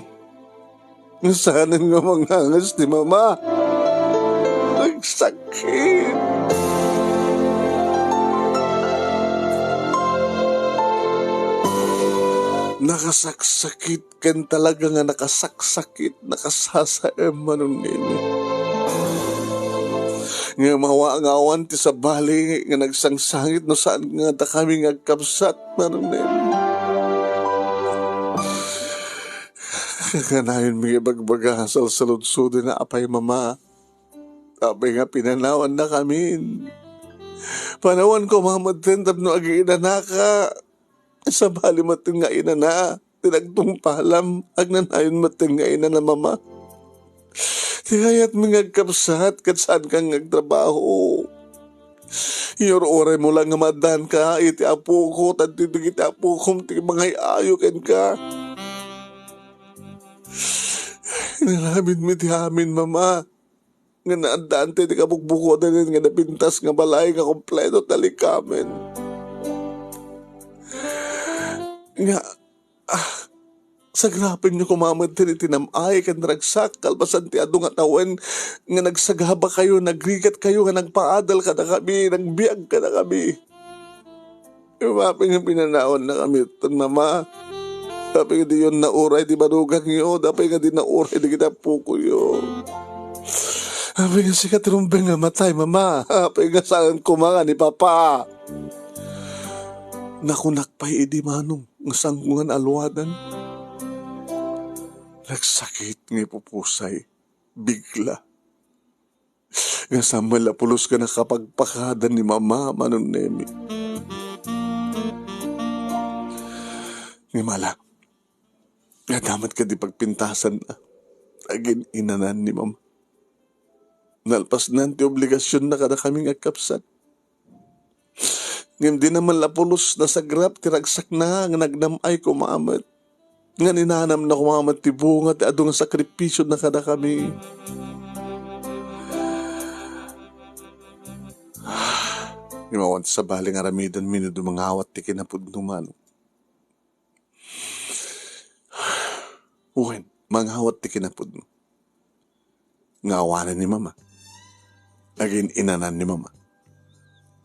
[SPEAKER 2] Nasanan nga mangangas ni mama. Nagsakit. Nakasaksakit kan talaga nga nakasaksakit, nakasasaem manong nini. Nga mawa-ngawan ti sa bali nga nagsangsangit no saan nga da kami ngagkabsat manong nini. Kaganayon mga bagbaga sa saludsudin na apay mama. Apay nga pinanawan na kami. Panawan ko mamadtendab no agi inanaka. Sa bali matin nga ina na, tinagtungpalam, agnanayon matin nga ina na mama. Kayat mga kapsat, kat saan kang nagtrabaho. Iyor-oray mo lang nga madan ka, iti apo ko, tantito iti apo ko, iti mga ayo ken ka. Inaramid mi ti amin, mama. Nga naandante, di kabukbuko na rin nga napintas nga balay nga kompleto talikamen. Nga, sagrapin niyo kumamad tinitinamay kan ragsak, kalbasan ti ado nga tawen, nga nagsagaba kayo, nagrigat kayo, nga nagpaadal ka na kami, nagbiag ka na kami. Umapin nga pinanaon na kami, itong mama. Dapat nga di yun nauray, di manugang yun, dapat nga di nauray, di kita puko yun. Dapat nga sikat rumbeng nga matay, mama. Dapat nga saan kumanga ni papa. Nakunakpay idi manong ng sangkungan alwadan. Nagsakit ng ipupusay, bigla. Nga sa malapulos ka nakapagpakadan ni mama manong nemi. Nga mala, nga damat ka di pagpintasan na. Agin inanan ni mama. Nalpas na ti obligasyon na kada kaming agkapsat. Ngayon di naman lapulos na sa grap, tiragsak na, nga nagnamay kumamat. Nga ninanam na kumamat ti bunga, ti adong sakripisyo na kada kami. Imawan sa baling aramidan, minudo mga awat ti kinapudnuman. Uwen, mga awat ti kinapudno. Ngawanan ni mama. Agin inanan ni mama.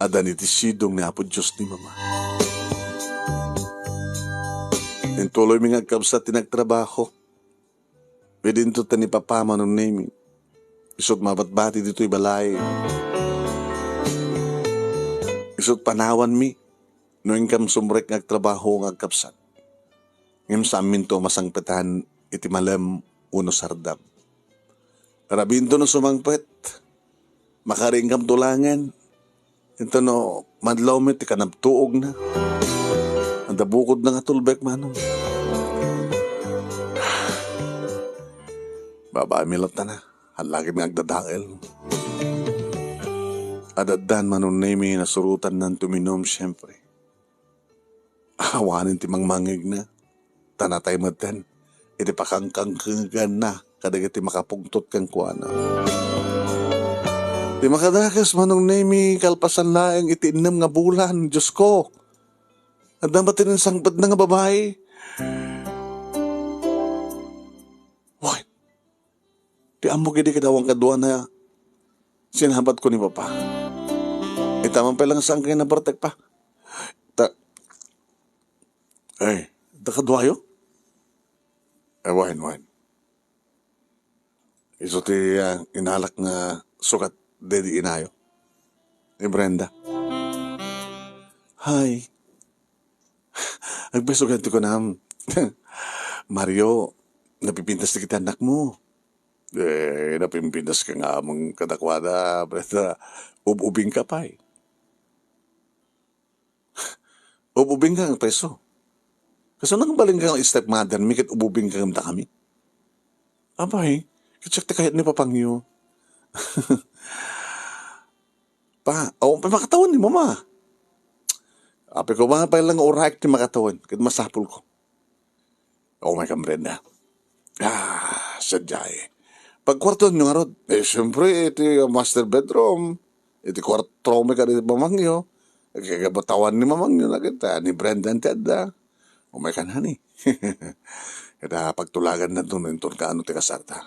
[SPEAKER 2] Adan iti sidong ni Apo Diyos ni mama. Nintuloy mi nga kabsa tinagtrabaho. Pwede nito ta ni papa manong nemi. Isot mabatbati dito'y balay. Isot panawan mi. Noong kam sumrek ngagtrabaho ngagkapsat. Ngem sa amin to masangpetan iti malam uno sardam. Rabinto no sumangpet. Makaringkam tulangan. Ito no, madlaw mo ti kanabtuog na. Ang dabukod na nga tulbek manong. Babae milot na na. Halagi mi agdadael. Adadan manong nemi na surutan ng tuminom siyempre. Awanin ti mangmangig na. Tanatay matan. Iti pakangkangkagan na. Kadagiti makapungtot kang kuana. Di makadakas manong nemi kalpasan laeng iti inam nga bulan, Diyos ko. At namatin ang sangpad na nga babae. Wait. Di amo gidi kadawang kadwa na sinahabat ko ni papa. Itaman pa lang saan kayo nabartek pa. Kadwayo? Wain. Iso ti inalak nga sukat dedi inayo. Ni Brenda. Hi. Agbeso ganti ko na. Mario, napipintas na kita anak mo. Napipintas ka nga mong kadakwada, Brenda. Ubing ka pa eh. Ubing ka ang preso. Kasi nang baling ka ng stepmother, mikit ubing ka gamta kami. Abay, kitsak ti kahit ni papangyo. Pa makatawan ni mama. Ape ko mga pa lang orak ti makatawan. Kaya masapul ko. Oh my God, Brenda. Sadya eh. Pagkwarto nyo nga rod, siyempre, iti master bedroom, iti kwarto may ka rin mamangyo, kagabatawan ni mamangyo na kita, ni Brendan Tedda, o may kanani. Kaya pagtulagan na doon, ito ka ano ti kasarta.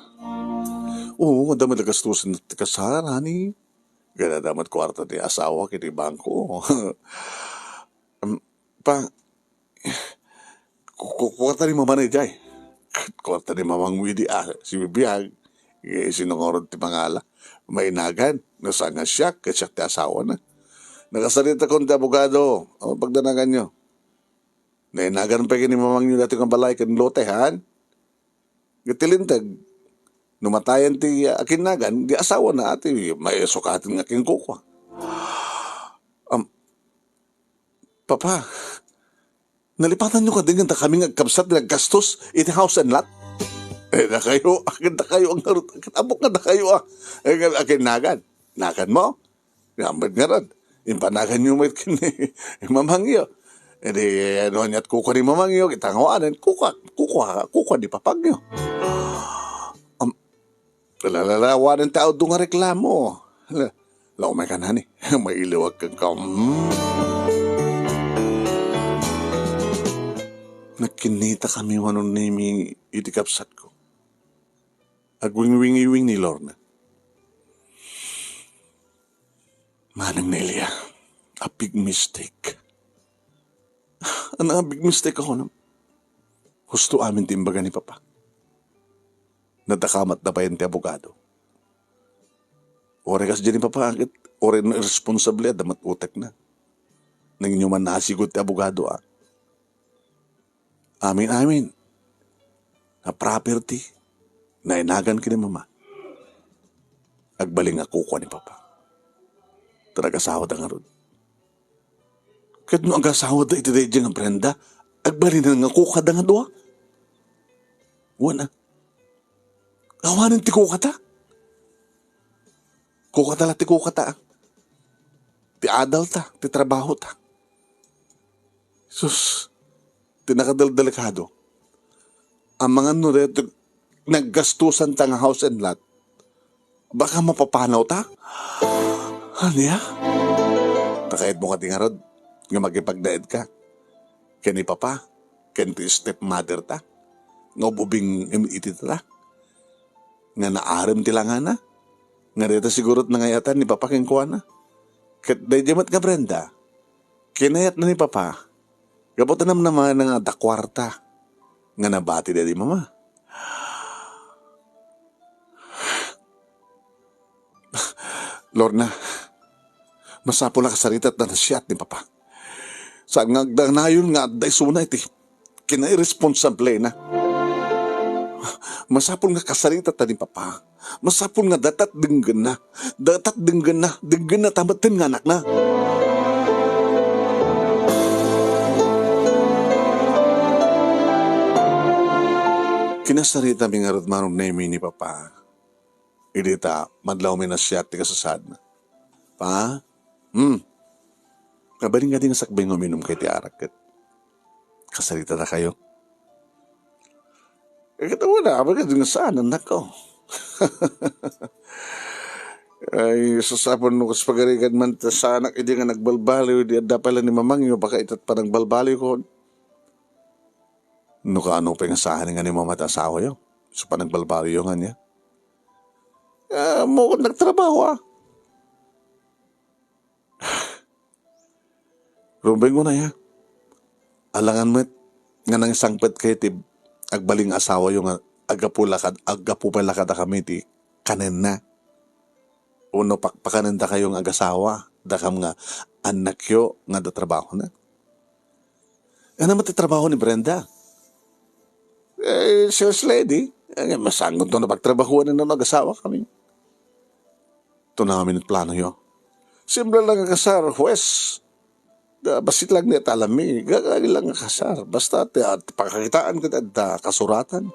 [SPEAKER 2] Oo, dami na gastusin na ti kasar, hani. Gana damat kwarto ni asawa, kiti bangko. Pa, kwarta ni mama na jay. Kwarta ni mamang Widi, si Bibiyag, sinungorod ti pangala. May nagan, nasa nga siya, kaya ti asawa na. Nakasalita ko ti abogado, pagdanagan nyo. Nainagan pa ni mamang nyo dati kang balay, kan lotehan. Gitilintag, numatayan ti akinagan, di asawa na ati, may sukatin nga king kukwa. Papa, nalipatan nyo ka din nga kami nagkabsat naggastos iti house and lot. Na kayo, agad na kayo ang narot, kitabok na kayo akinagan. Nakan mo, ngambad nga ron, impanagan nyo may mamangyo. Ano niya't kuka ni mamangyo, kitangawanan, kuka di papag nyo. Lalalawanan tao doon nga reklamo. Laumay ka na ni. May iliwag kang Nagkinita kami wanon nimi itikapsat ko. Agwing-wingi-wing ni Lorna. Manang Nelia, a big mistake. Ano big mistake ako na? Gusto amin timbaga ni Papa. Nadakamat na pa yun ti abogado. Ore kas dyan ni Papa, ore na irresponsable at damat utak na. Nang inyo man nasigot ti abogado Amin. Na property, na inagan kini Mama. Agbaling ako ko ni Papa. Tarag-asawa da nga ron. Kahit no ag-asawa da iti nga Brenda, agbaling na nga kuka da nga doa. Wana. Awanan ti kuka ta. Kuka ta ti kuka ta. Ti adult ta, ti trabaho ta. Sus, tinakadaldelikado. Ang mga nureto, naggastusan ta nga house and lot, baka mapapanaw ta? Ano ya? Takayad mo ka ti nga rod, nga magipagdaed ka. Kani Papa, kani ti stepmother ta, nga ububing iti ta, nga naaram ti lang na, nga rita sigurot na ngayatan ni Papa keng kuha na. Kat dayjamat nga Brenda, kinayat na ni Papa, gabutan naman nga dakwarta, nga nabati na di Mama. Lorna, masapo na kasaritat na nasiyat ni Papa. Saan nga nayon nga day suna iti, kinay-responsable na. Masapol nga kasaritat na ni Papa. Masapol nga datat dinggan na, tamatin nga anak na. Kinasarita mi nga rod manong nemi ni Papa. Idita, madlaw mi na siya ti kasasad na. Pa? Kabaling nga din nga sakbay nga minum kay ti arak. Kasarita na kayo. Kita mo na, abagad nga saan, anak ko. Ay, sasapon mo kas pagarigan man sa anak, hindi nga nagbalbaliw, di adda pala ni Mamangyo, baka itat pa nagbalbaliw ko. No ka ano pa yung asahan nga ni Mama at asawa yun. So pa nagbalbaliw nga niya. Mo nagtrabaho Rumbeng mo na ya. Alangan mo nga nang sangpet kayo ti agbaling asawa yung agapupalakad kami ti kanen na. Uno pakpakananda kayong agasawa. Dakam nga anak yo nga da trabaho na. Ano naman ti trabaho ni Brenda? Sales lady. Masangon to na pagtrabahuan na mag-asawa kami. Ito na kami plano yo. Simple lang ang kasar, Wes. Basit lang niya talami. Gagagi lang ang kasar. Basta pakakitaan kita at kasuratan.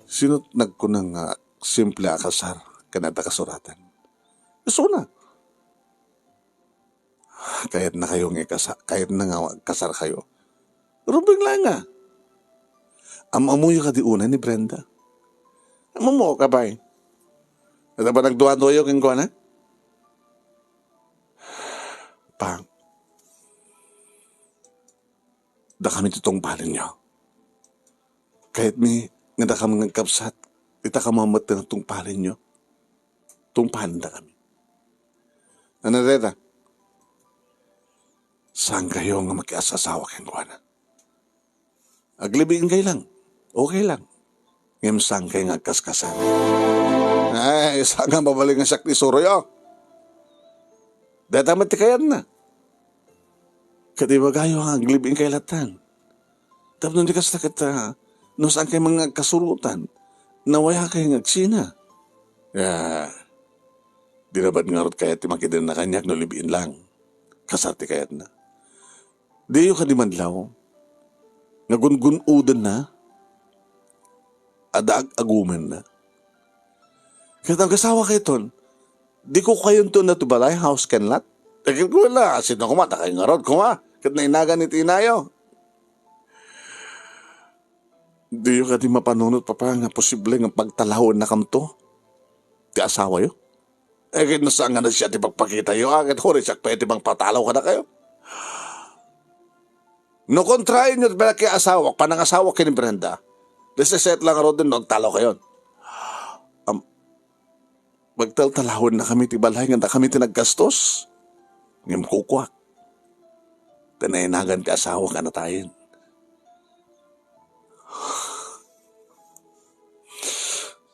[SPEAKER 2] Sino nagkunang simple kasar kanada kasuratan? Gusto na. Kahit na kayong kahit na nga kasar kayo. Rubing lang Amamuyo ka di una ni Brenda. Mo ka ba eh? Ito ba nagduwa-duyo king ko na? Pang, da kami tutong palin nyo. Kahit nga da kami ngagkapsat, ita ka mamat na itong palin nyo. Tungpahan da kami. Ano reda? Saan kayo nga magkiasasawa king ko na? Aglibing kayo lang. Okay lang. Ngayon saan kayo ngagkaskasan? Ay, saan nga babalik ang sakti suroyo? Data matikayan na. Kadiba kayo ang aglibing kayo latan. Tapos nung di ka sakit no saan kayo mga kasurutan, nawaya kayo ngagsina. Di na ba't ngarot kaya timakitin na kanyak no libiin lang. Kasati kayat na. Di yung kadimadlaw. Nagungun-udan na. Adaag-aguman na. Kaya ang kasawa kayo ton, di ko kayo to natubalay, house can lot. Takil ko na, sino kumata kayo ngarot, kuma. Kat na inagan ni Tinayo. Di yung kati mapanunot pa nga posible nga pagtalahon na kamto. Di asawa yo. Kaya nasaan nga na siya di pagpakita yo. Kaya hori siya pwede bang patalaw ka na kayo. No kontrahin nyo pala kaya asawa, panang asawa kini Brenda. Set lang aro din, nagtalaw kayo. Magtaltalahon na kami tibalay nga na kami tinaggastos. Ngayong kukwak. Tanainagan ka asawa ka na tayo.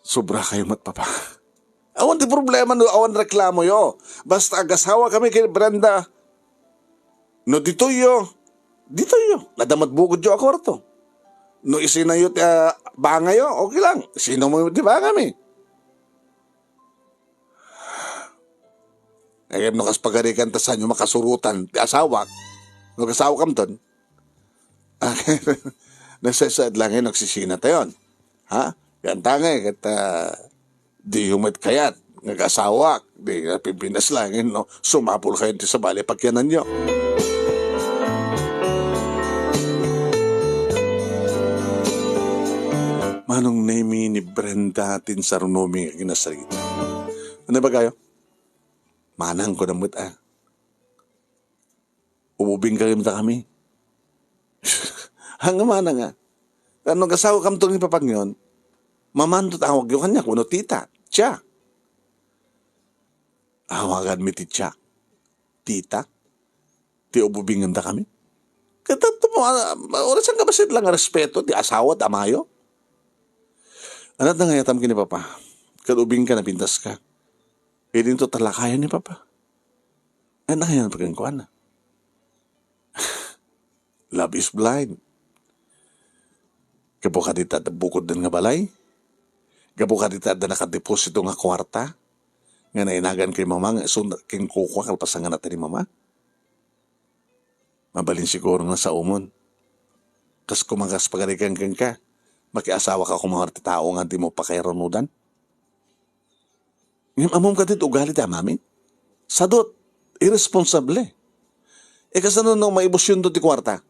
[SPEAKER 2] Sobra kayo matpapa. Awan di problema no, awan reklamo yo. Basta agasawa kami kay Brenda. No dito yo. Nadamat bukod yo akwarto. No isinayo banga yo, okay lang. Sino mo di ba kami? Ngayon no kas pagarikan ta sa nyo makasurutan ti asawa. No kasawa kam ton. Nasasad lang yun, nagsisina tayo. Ha? Ganta nga kat di humit kayat. Nag-asawa. Di pipinas lang yun, no? Sumapul kayo sa bali pagyanan nyo. Manong name ni Brenda tin sa runomi ang ginasarita. Ano ba kayo? Manang ko na mo't Ububing kayo mata kami. Hanga mana nga. Anong kasawa kam to ni papagyon, mamanto tawag yung kanya, kuno tita, tiya. Awagan mi ti tiya. Tita? Ti ububingan da kami? Katato mo, oras ang kabasit lang respeto, ti asawa, tamayo. Anat na nga yatam kini papa, kadubing ka na pintas ka. E din to talakayan ni papa. Ano na kaya pagkangkuhan na? Love is blind. Gapo ka dita bukod din nga balay. Gapo ka dita da nakadeposito nga kwarta. Nga nainagan kay mama nga so king kukwa kalpasan nga natin ni mama. Mabalin siguro nga sa umon. Kas kumagas pagarikan ka. Makiasawa ka kung mga tao nga di mo pa kay ronudan. Ngayon amom ka dito ugali da mamin. Sadot. Irresponsable. Kasano nung maibos yun doon ti kwarta?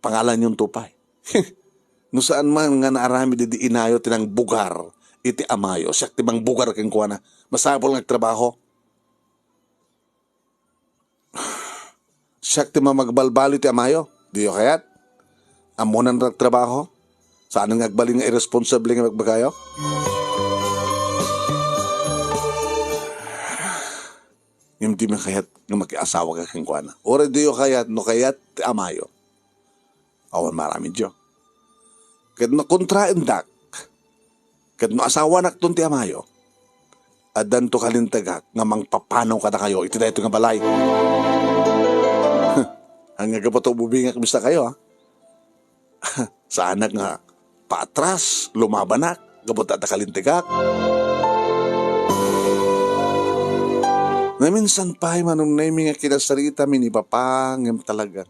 [SPEAKER 2] Pangalan yung tupay. No saan man nga naarami di inayo tinang bugar, iti amayo, siya tibang bugar keng kuha na, masapol ng trabaho. Siya timang magbalbalo iti amayo, di yo kayat? Amunan ng trabaho? Saan nga agbaling nga irresponsable nga magbagayo? Hindi mo kayat nga makiasawa ka keng kuha na. Ora di yo kayat, no kayat ti amayo. Awan marami diyo. Kad no kontraendak, kad no asawa nak tunti amayo, adan to kalintagak nga mangpapanaw kada kayo, iti dahito nga balay. Hanggang kapato bubingak bista kayo, ha? Sa anak nga, paatras, lumabanak, gabot at kalintagak. Na minsan pa ay manong naiming nga kinasarita minipapangim talaga.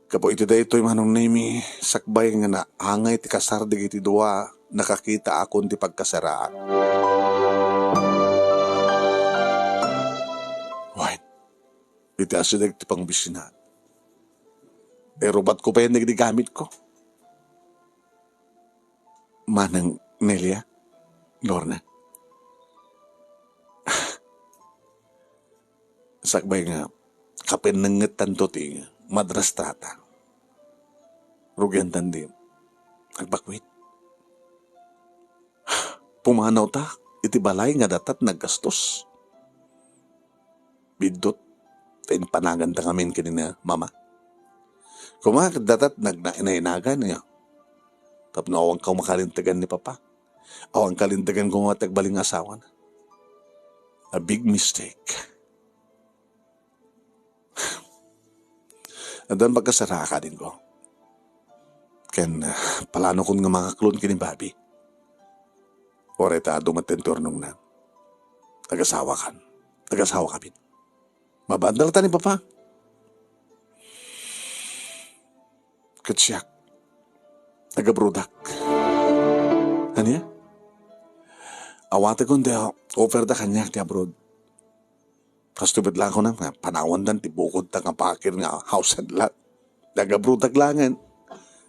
[SPEAKER 2] Kapo iti daytoy manong nami sakbay nga na angay ti kasardig iti dua nakakita akon ti pagkasaraan. Wait, iti asidag ti pangbisinan. Pero ba't ko pa yan nagdigamit ko? Manang Nelia, Lorna. Sakbay nga, kapinangat tanto ti madrastrata. Rugyan tandi, agbakwit. Pumanaw ta, iti balay nga datat naggastos. Bidot, tayo panagan ta ngamin kanina, mama. Kumak datat nagnainainagan niya. Tapno awang kang makalintagan ni papa. Awang kalintagan kung matagbaling asawa na. A big mistake. At doon pagkasara ka din ko. Ken palano kong nga mga klon kini babi. Oreta dumatenturnong na. Tagasawa kan. Tagasawa kapit. Mabandal ta ni papa. Katsyak. Tagabrudak. Ano ya? Awate kong offer da kanya ti abroad. Kastubit lang ko na, panawan dan, tibukod ta nga pakir nga house and lot. Tagabrudak langan.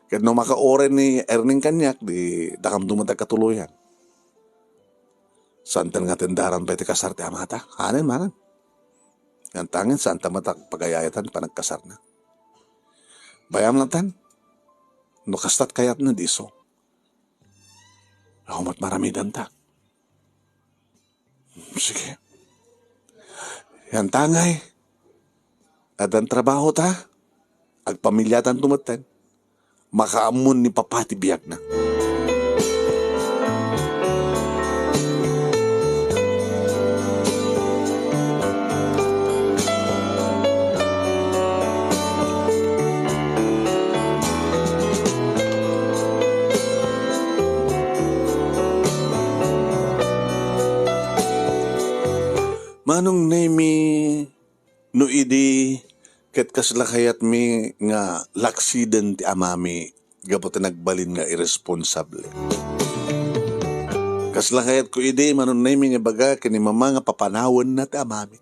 [SPEAKER 2] Kaya no maka-oren ni earning kanyak, di dakam dumatag katuluyan. Santan nga tindaran pa iti kasar ti amata. Hanan manan. Yan tangin, saan tamatak pagayayatan pa nagkasar na. Bayam lang tan. No kastat kayat na diso. Ako maramidan ta. Sige. Yan tangay. At ang trabaho ta. Agpamilyatan tumatan. Makaamon ni papati biyak na. Manong nemi no idi ket kaslakayat mi nga laksiden ti amami gapot nagbalin nga irresponsable. Kaslakayat ko idi manong nemi nga baga kini mama nga papanawon na ti amami.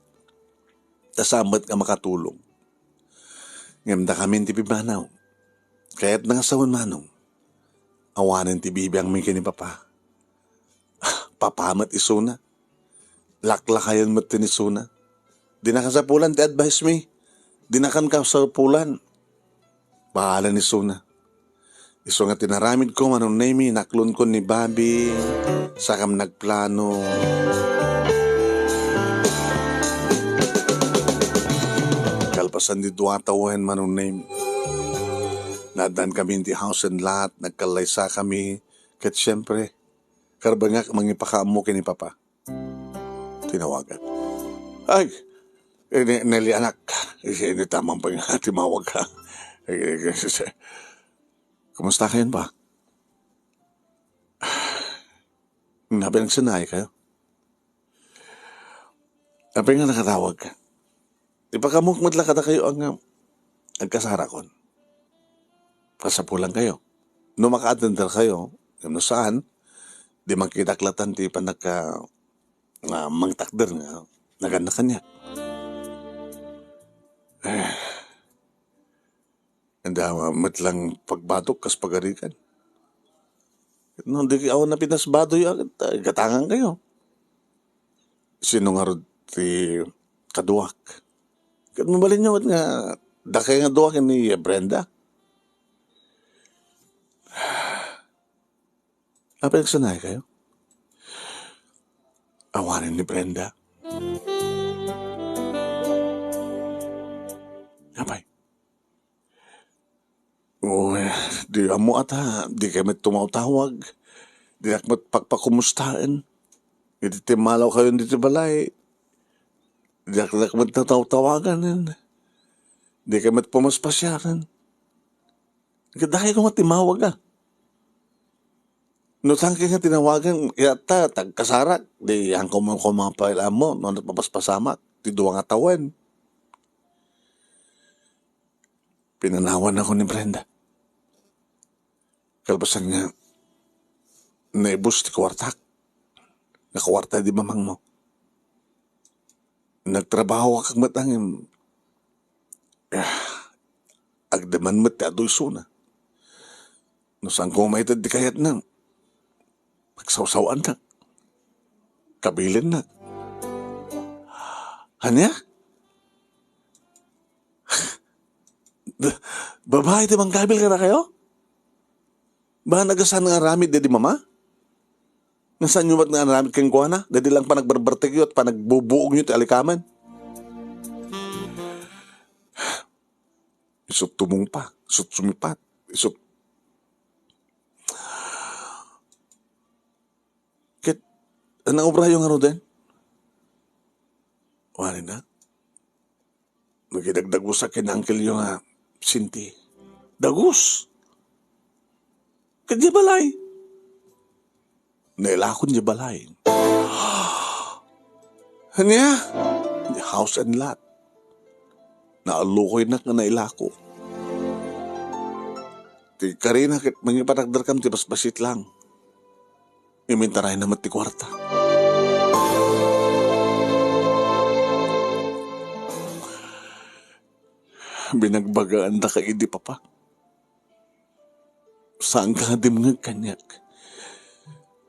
[SPEAKER 2] Tasambat nga makatulong. Ngamda kami ti pibanaw. Kaya't nangasawan manong. Awanan ti bibiyang mi kini papa. Papamat isuna. Laklakayan mo tinisuna. Di na kasapulan ti advice me. Di na kan kasapulan. Bahala ni Suna. Iso nga tinaramid ko manong nemi naklon ko ni Bobby. Sakam nagplano. Kalpasan di duwatawahan manong nemi. Nadan kami ti house and lot. Nagkalaysa kami. Kat syempre, karbangak mangipakaam mo kini papa. Tinawagan. Ay, Nelly anak, hindi tamang pa nga timawag ka. Kumusta kayo ba? Nabi nagsanay kayo. Nabi nga nakatawag ka. Ipakamukmat lang kada kayo ang kasara kon. Kasapulan kayo. No maka-attender kayo, no saan, di magkitaklatan ti pa mangtakder nga naganda kanya. Anda matlang pagbatok kas pagarikan. No, di ako na pinasbado yung gatangan kayo. Sino nga rin ti kaduwak. Kat mabalin nyo nga dakay nga duwak ni Brenda. Apa yung sanay kayo? Awanin ni Brenda. Apay. Di amo ata, di kami tumatawag. Di kami pagpakumustaan. Di timalaw kayo dito balay. Di kami tatawagan. Di kami pumaspasyaran. Dahil ko matimawag ka. No tangke nga tinawagan, yata, tagkasarak, di ang kumapailan mo, no napapaspasamak, di duwang atawan. Pinanawan ako ni Brenda. Kalbasan nga, naibus ti kwartak. Nakwarta di mamang mo. Nagtrabaho kag matangin. Agdaman mo ti adoy suna. No saan ko maitad di kayat nang. Magsawsawan na. Kabilin na. Hanya? Babae, di bang kabil ka na kayo? Ba nagasan nga ramid, di mama? Nasaan nyo ba't nga ramid kang kuha na? Dadi lang pa nagbarbartig at pa nagbubuog nyo ti alikaman. Isot tumong pa. Isot sumipat. Isot. Kit, anong obra yung ano din? Wala na. Magidagdag sa akin, uncle, yung Sinti. Dagus. Kanya balay. Nailakon niya balay. Hanya? House and lot. Naalukoy na nga nailako. Ti karina kit mangipanagdar kam ti basbasit lang. Imintaray naman ti kwarta. Binagbagaan na kaidi papa. Saan ka di mga kanyak?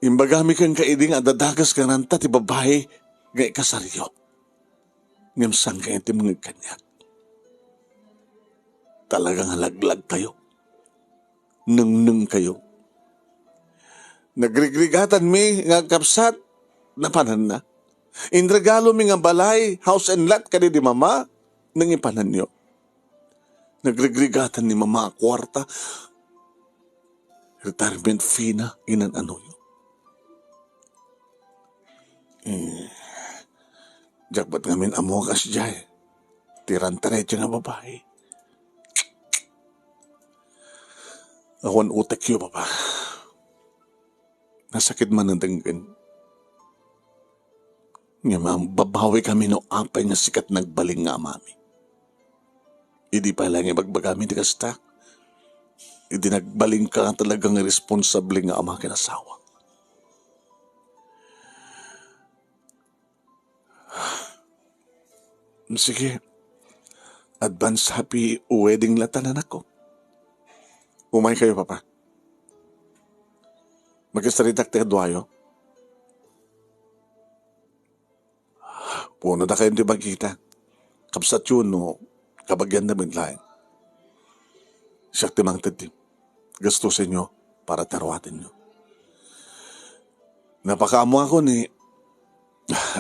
[SPEAKER 2] Imbagami kang kaidi nga dadagas ka nanta ti babae nga ikasaryo. Ngam saan ka ti mga kanyak? Talagang halaglag kayo. Nung kayo. Nagrigligatan mi nga kapsat na panan na. Inregalo mi nga balay, house and lot kadi di mama, nang ipanan nyo. Nagrigligatan ni mama kwarta. Retirement fee na inanano nyo. Jabat ngamin amo kas jay. Tirantaray nga babae. Awan utek yun, papa. Nasakit man ang danggan. Nga ma'am, babawi kami no apay nga sikat nagbaling nga mami. Hindi pa lang ibagbagami di kasta. Hindi nagbaling ka talagang responsable nga ama kinasawa. Sige, advance happy wedding latanan ako. Umay kayo, papa. Magkastaritak tayo duwayo. Puno na kayo di magkita. Kapsat yun, no, kabagyan na lain. Siyak timang tadi. Gasto sa inyo para tarwatin nyo. Napakaamo ako ni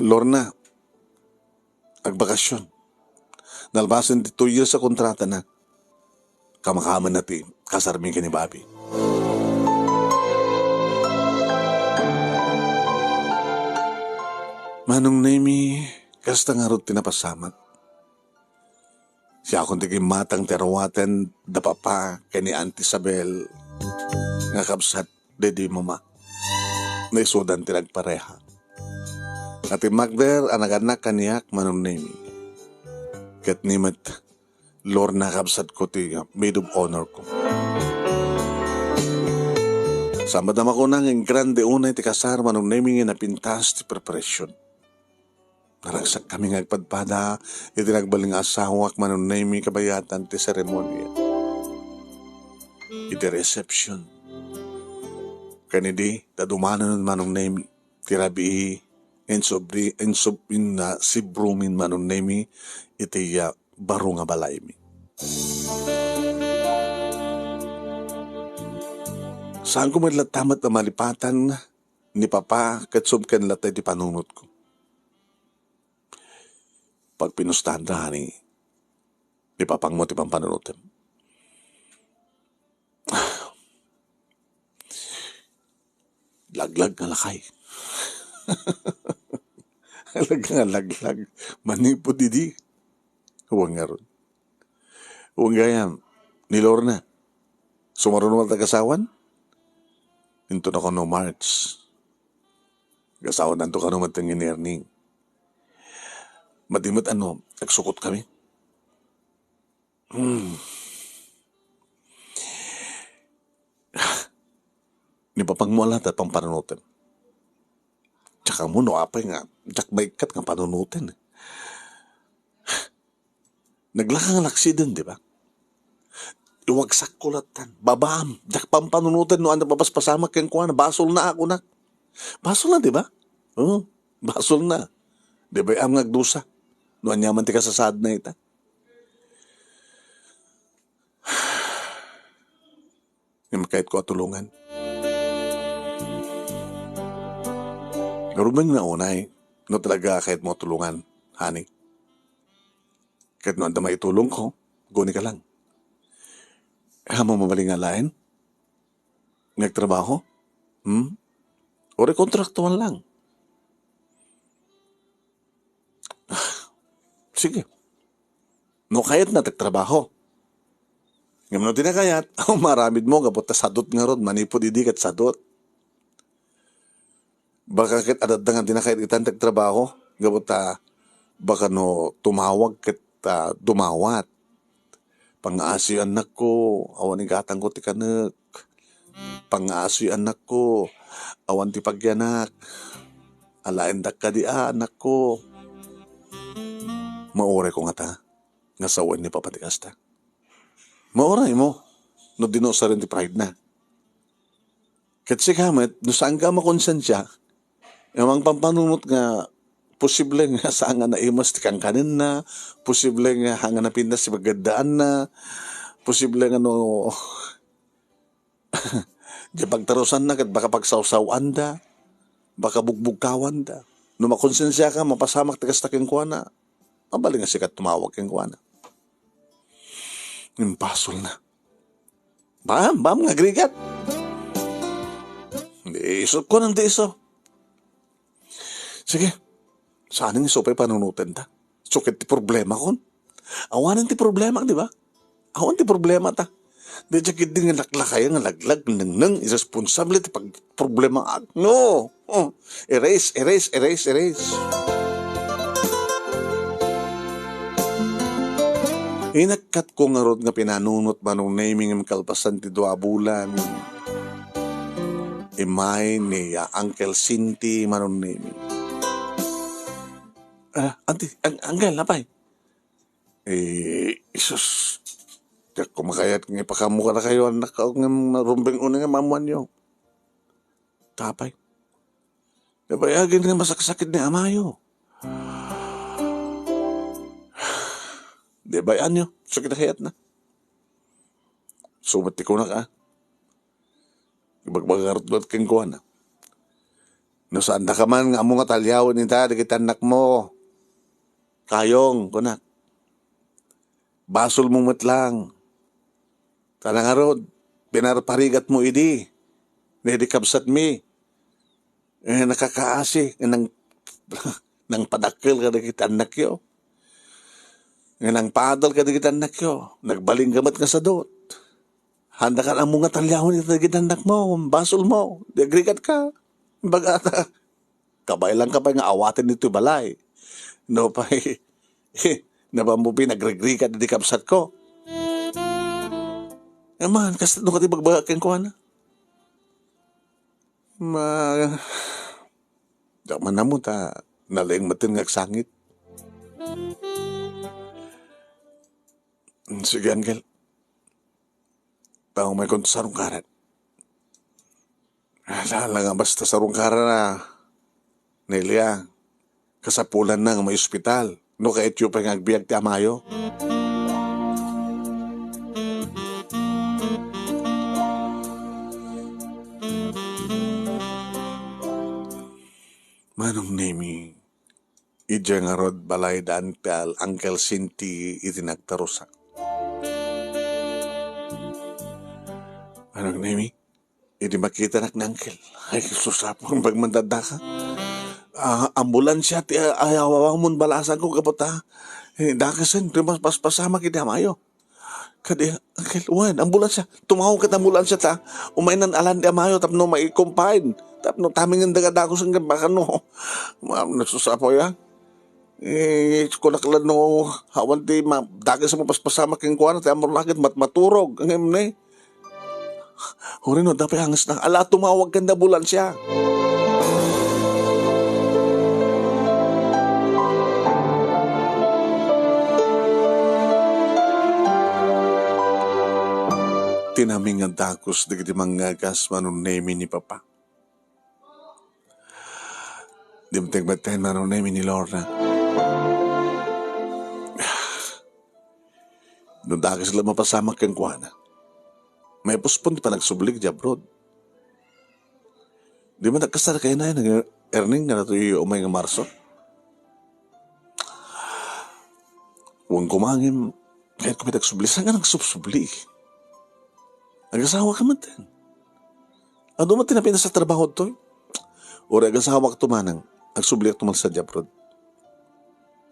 [SPEAKER 2] Lorna. Agbakasyon. Nalbasan di 2 years sa kontrata na. Kamakaman natin, kasarmi ka ni Bobby. Manong Nemi, kasta nga rin tinapasamat. Siya akong tiging matang terawatan, dapapa, kay ni Auntie Isabel, nga kapsat, dedi mama. Naisudan tinagpareha. At Magber, anak-anak kaniyak, Manong Nemi. Kat nimat, Lorna kapsat ko ti maid of honor ko. Sa madama ko nang yung grande unay ti kasar Manong Nemi nga napintas ti preparation. Naragsak kami nga agpadpada, iti nagbaling asawak Manong Nemi kabayatan ti seremonya. Iti reception. Kanidi, tadumanan Manong Nemi, tirabi in na si Brumin Manong Nemi, iti baro nga balay mi. Saan ko tamat na malipatan ni Papa katsub kan latay di panunot ko. Pag pinustahan na ni Papang mo ti pampanunutin. Laglag nga lakay. Laglag. Manipod didi. Huwag nga ron. Huwag gayam. Ni Lorna. Sumaron naman tagasawan? Into na ko no March. Gasawan nanto ka naman tangin earning. Madimot nagsukot kami. Ni Papang mo lahat at pampanunutin. Tsaka mo no apay nga, jak maikat nga panunutin. Naglakang aksident, di ba? Iwagsak kulatan, babam, jak pampanunutin no anda papasamak kang kuha na basol na ako na. Basol na, di ba? Oo, basol na. Di ba ang nagdusa? Noon yaman ti kasasad na ita. Yung kahit ko atulungan. Garumang na unay, no talaga kahit mo tulungan, honey. Kahit no anda maitulong ko, guni ka lang. Hamo mabaling nga lain? Nagtrabaho? O kontraktual lang? Sige. No kahit na tagtrabaho. Ngayon no tinakayat, maramid mo, kapot ta sadot nga ron, manipod idikat sadot. Baka kit adat nga tinakayat itan tagtrabaho, kapot ta, baka no tumawag kit dumawat. Pang-aasi anak ko, awan ni gatang ko ti kanek. Pang-aasi anak ko, awan ti pagyanak. Alain dak ka di anak ko. Maore ko nga ta, nga sawan ni papatikas ta. Maoray mo, no dinosa rin ti pride na. Kasi kamet, no saan ka makonsensya, yung pampanunot nga, posible nga saan nga naimas ti kang kanin na, posible nga hanga na pindas si magandaan na, posible nga no, di pagtarusan na, kat baka pagsawsawan da, baka bugbugkawan da. No makonsensya ka, mapasamak tigas ta keng kuwana, mabaling nga sikat tumawag keng kuwana. Impasol na. Bam, nga grigat. Di iso ko nang di iso. Sige, saan nga iso pa'y panunutin ta? Sukit ti problema kon. Awanan ti problema, di ba? Awan ti problema ta. Di jakit din nga naklakaya nga laglag, nang irresponsable ti pag problema. No! Oh. Erase. Inagkat ko nga rod nga pinanunot manong naming ang kalpasan ti 2 bulan. Imay ni Uncle Sinti manong naming. Uncle, napay? Isus. Tiyak kumakayat nga ipakamuka na kayo anak ka nga marumbing una nga mamuan nyo. Tapay. Nabayagin nga masakasakit ni amayo. Di bayan nyo, sakit na kayat na. Sumat ko na ka. Ibagbagarot doon keng kuha na. No saan na ka man nga mo nga talyawin nita, dikit anak mo. Kayong, kunak. Basol mo matlang. Tanang arod, pinarparigat mo idi. Nedikabsat mi. Nakakaasi, nang padakil ka dikit anak yo. Nang padal ka dikit anak yo. Nagbaling gamat nga sa dot. Handa ka ang mga talyahon ito dikit anak mo. Basol mo. Diagrigat ka. Bagata. Kabay lang ka pa nga awatin nito balay. No pa nabambubi nagregrigat di kapsat ko. Man, kasi nung kati bagbagakin ko na. Daman na mo ta, nalayang matin ngagsangit. Sige, Angel. Tao may konto sarong karat. Lala nga basta sarong karat na. Nelia, kasapulan na nga may ospital. No ka Ethiopia nga agbiag ti amayo. Manong nemi, ija nga rod balay daan pial Uncle Sinti itinagtarusak. Manong nemi, hindi makita nak na Uncle. Ay, susapang pagmandada ka. Ambulansya ti ayawawang mun balasan ko kapot ha. Dakasan, paspasama kita mayo. Kadi, Uncle, wan, ambulansya. Tumawag ka ambulansya ta. Umainan alan di amayo, tapno mai-combine. Tapno taming ang dagadakos ang baka no. Nagsusapo ya. Kunaklan no, hawan ti dagas mo paspasama king kuwan, ti amor lakit maturog. Ang emne. Huri no, dapat hangas na. Ala, tumawag ka na ambulansya. Tinaming ang dakos digiti mangagas manunemi ni Papa. Di mo tigbatin man namin ni Lorna. Nung dagi sila mapasamak kang kuwana. May puspon di pa nagsublig di abroad. Di mo nagkasar kayo na yun, earning nga na ito yung umay nga Marso. Huwag kumangin, kahit kung may nagsubli, saan ka nagsubli? Nag-asawa ka man din. Ano man tinapin na sa trabaho to? O nag-asawa ka tumanang, nagsubli ka tumal sa abroad.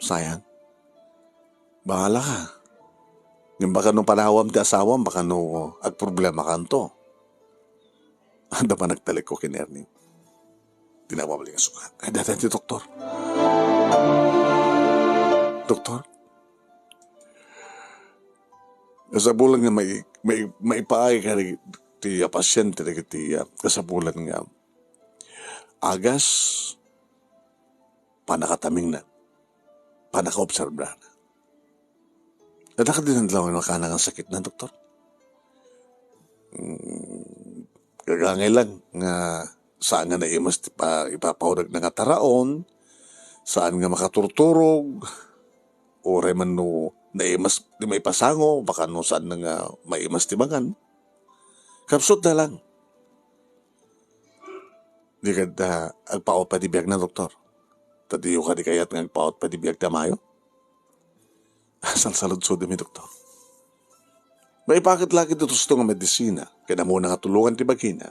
[SPEAKER 2] Sayang. Bahala ka. Yung baka nung panahawam ti asawam, baka nung agproblema ka to. Anda pa nagtalik ko kinerning. Tinawabali nga suka. Ay, dati ti doktor. Doktor? Kasabulan nga may paay ka ti pasyente ti kasabulan nga. Agas, panakataming na. Panaka-observe na. Nadaka din ang dalawa ng kanang sakit na, doktor. Kagangay lang nga saan nga naimas ipapahurag na nga taraon, saan nga makaturturog, o reman no naimas di may pasango, baka no saan na nga maimas tibangan. Kapsot na lang. Di ka agpaot pa di biyag na, doktor. Tadiyo ka di kayat nga agpaot pa di biyag na mayo. Salsalod so mi, doktor. May bakit lagi dito gusto nga medisina, kaya muna nga tulungan ti bagina,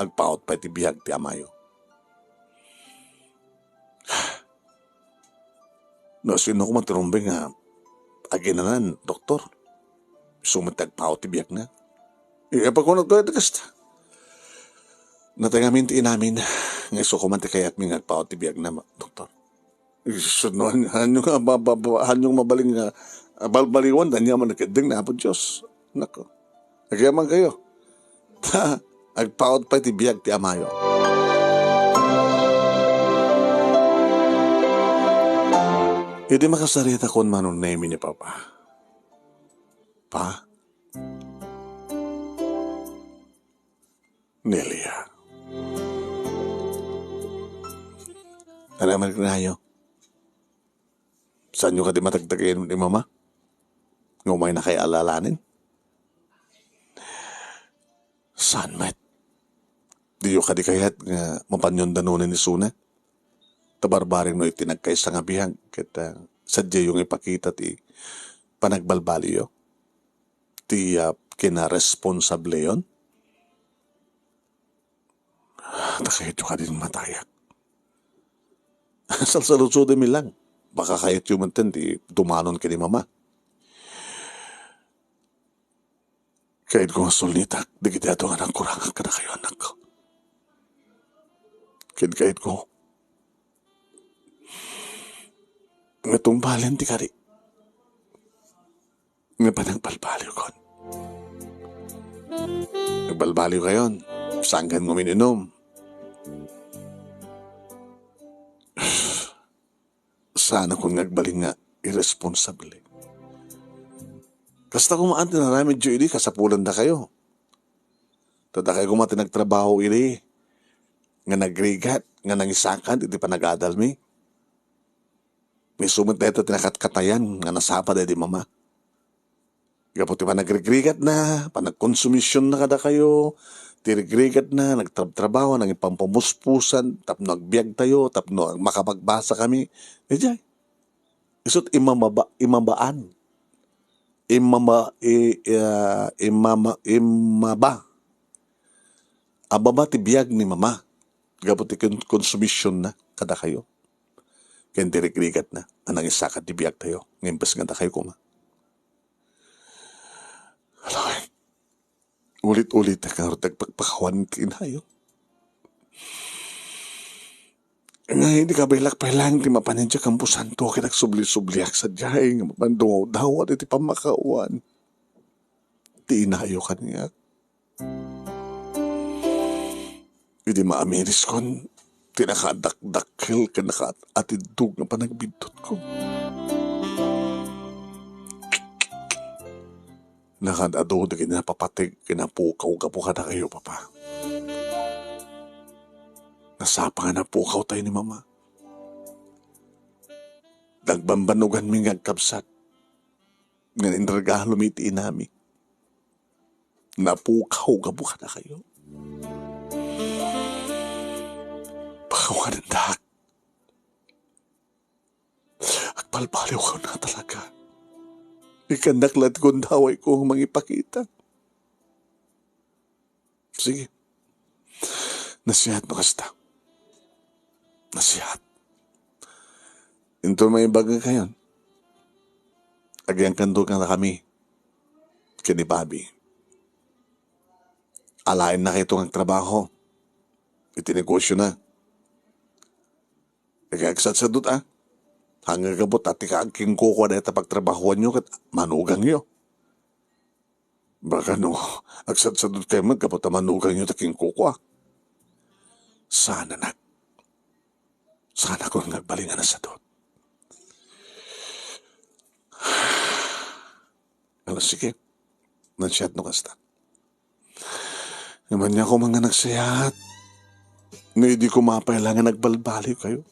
[SPEAKER 2] agpaot pa ti biyag ti amayo. No, sino ko matirumbing nga, aginanan, doktor, sumatag paot ti biyag na. Pagkunod ko ito kasta. Natangamin ti inamin, nga iso ko man ti kayat mi nga agpaot ti biyag na, doktor. Hanyong mabaling nga balbaliwan, danya man nakiding na po Diyos. Nako. Nagyaman kayo. Agpaot pa ti biyag ti amayo. Hindi makasarita kon manon na ni Papa. Pa? Nelia. Alaman ko na kayo. Saan nyo ka di matagtagin ni Mama? Ngumay na kayo alalanin? Saan, Matt? Di yung ka di kayat nga mapanyon danunin ni Suna? Tabarbaring no itinagkaysa nga bihag. Kita sadya yung ipakita ti panagbalbaliyo. Ti kinaresponsable yon. Takayat yung ka din matayak. Salsalutsudin mi lang. Baka kahit yung mantin, di dumanon ka ni Mama. Kahit kung sulnitak, di kita ito nga nang kurangan ka na kayo, anak ko. Kahit ko, natumbalan di ka rin. Nga pa nang balbaliw ko. Nagbalbaliw kayon, sanggan mo mininom. Sana kung nagbaling nga, irresponsable. Kasta kung maan tinarami dyo ili, kasapulan na kayo. Tada kayo kung nagtrabaho ili, nga nagrigat, nga nangisakan, hindi pa nagadalmi. May sumit na ito tinakatkatayan, nga nasapa na di Mama. Kaputi pa nagrigrigat na, pa nagkonsumisyon na kada kayo, tirigrigat na, nagtrabaho, nang ipampamuspusan, tapno agbiag tayo, tapno makapagbasa kami. Ejay, isot imabaan. Imaba. Ababa ti biyag ni Mama. Kaputi konsumisyon na, kada kayo. Kaya tirigrigat na, anang isakat ti biyag tayo. Ngayon pas nga kayo kuma. Alam, ulit-ulit na nagpagpakawan kinayo. Nga hindi ka bailak pa lang di mapanensya kang pusanto kaya nagsubli-subliak sa diyay nga mapandungaw daw at iti pamakauan. Di inayo ka niya. Hindi maamiris kon tinakadakdakil ka nakaatidug na panagbidot ko. Nakadado na kinapapatig, kinapukaw ka po ka na kayo, Papa. Nasapa nga na pukaw tayo ni mama. Nagbambanugan mi ngagkabsat. Nga inregalo mi iti inami. Napukaw ka buka na kayo. Pakawanan dahak. Agpalbaliw ko na talaga. Ikandaklat kong daway kong mangipakita. Sige. Nasihat mo kasta. Nasihat. Ito may bagay kayon. Agyang kanto ka na kami. Kini Bobby. Alain na kayo itong trabaho. Itinegosyo na. Nagkagsat sa dut Hanggang kabot at ikaagking kuko na ita pagtrabahuan nyo kat manugang nyo. Baka no, agsat sa dut kayo magkabot na manugang nyo taking kuko Sana ko nagbalingan na sa dut. Alas sige, nansiyat no kasta. Naman niya ko mga nagsayat. Nga hindi ko mapailangan nagbalbali kayo.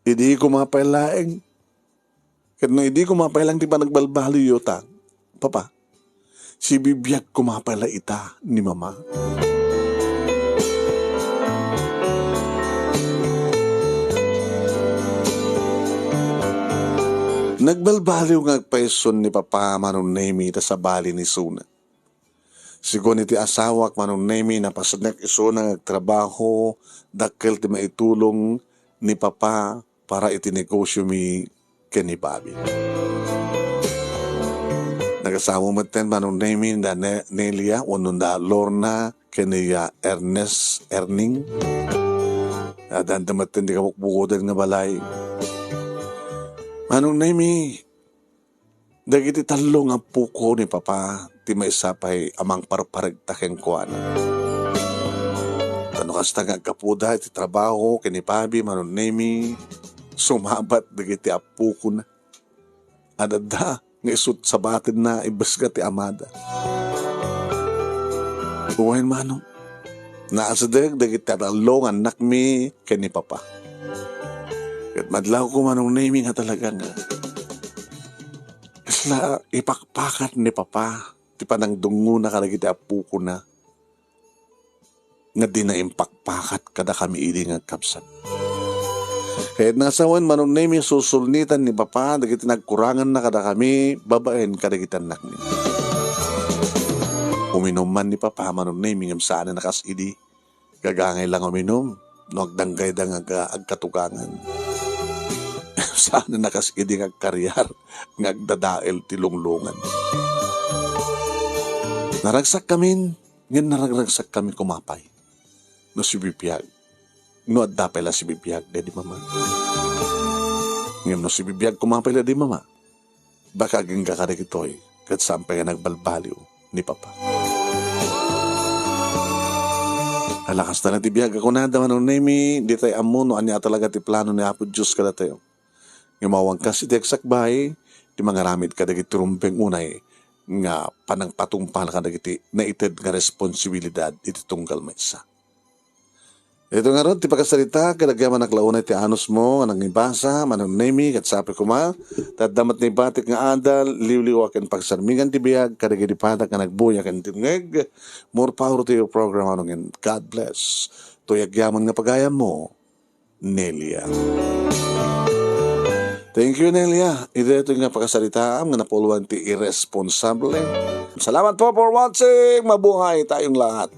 [SPEAKER 2] Hindi ko mapailaeng. Kahit no hindi ko mapailang di ba nagbalbali yota. Papa, si bibiyag ko mapaila ita ni mama. Nagbalbaliw nga agpaison ni Papa manong Nemi ta sa bali ni Suna. Sigon iti asawak manong Nemi na pasanak isuna nagtrabaho dakkel ti maitulong ni Papa para iti negosyo mi ken ni Bobby. Nagasawa mo ten manong Nemi da Nelia unun da Lorna ken ni Ernest Erning. Adan damaten di kabukbukodan nga balay. Manong Nemi, dagiti talong ang puko ni Papa, ti may sapay amang parparagtaken kuan. Tano kasta nga kapuda, iti trabaho, kini Bobby, Manong Nemi, sumabat dagiti apuko na. Adada, nga isut sa batin na, ibasga ti amada. Buwain manong, naasadag dagiti talong anak mi, kini Papa. At madlaw ko Manong Nemi nga talaga nga. Isla ipakpakat ni Papa. Ti panang dungo na kalagiti apuko na. Nga di na impakpakat kada kami ili nga kapsat. Kahit nasawan Manong Nemi susulnitan ni Papa. Dagiti nagkurangan na kada kami. Babaen kadagiti anak ni. Uminom man ni Papa Manong Nemi ngam saan na nakasidi. Gagangay lang uminom. Nagdanggay da nga agkatukangan. Sana nakaskidi nga karyar nga agdadael tilunglungan. Naragsak kami, ngayon naragsak kami kumapay. No si Bibiyag. No adapay la si Bibiyag, di mama. Ngayon no si Bibiyag kumapay la di mama. Baka aging kakarik ito'y kat sampay nga nagbalbaliw ni Papa. Alakas na natibiyag ako na daman ng Nemi, di tayo amuno, anya talaga ti plano ni Apo Diyos kada tayo. Ngumawang kasi ti eksakbay, di mga ramid kadagiti turumpeng unay, nga panang patungpal kadagiti na ited nga responsibilidad iti tunggal may isa. Ito nga ron, ti pagkasalita, kadagyaman naklaunay ti anos mo, anang ibasa, Manong Nemi, kat sapi kuma, tadamat ni batik nga adal, liwliwak ang pagsarmingan ti biyag, kadagiti patak nga nagbuyak ang tingeg, more power to your program, anong God bless. Tuyagyaman nga pagayam mo, Nelia. Thank you, Nelia. Ito nga pagkasalitaam nga napuluan ti irresponsable. Salamat po for watching. Mabuhay tayong lahat.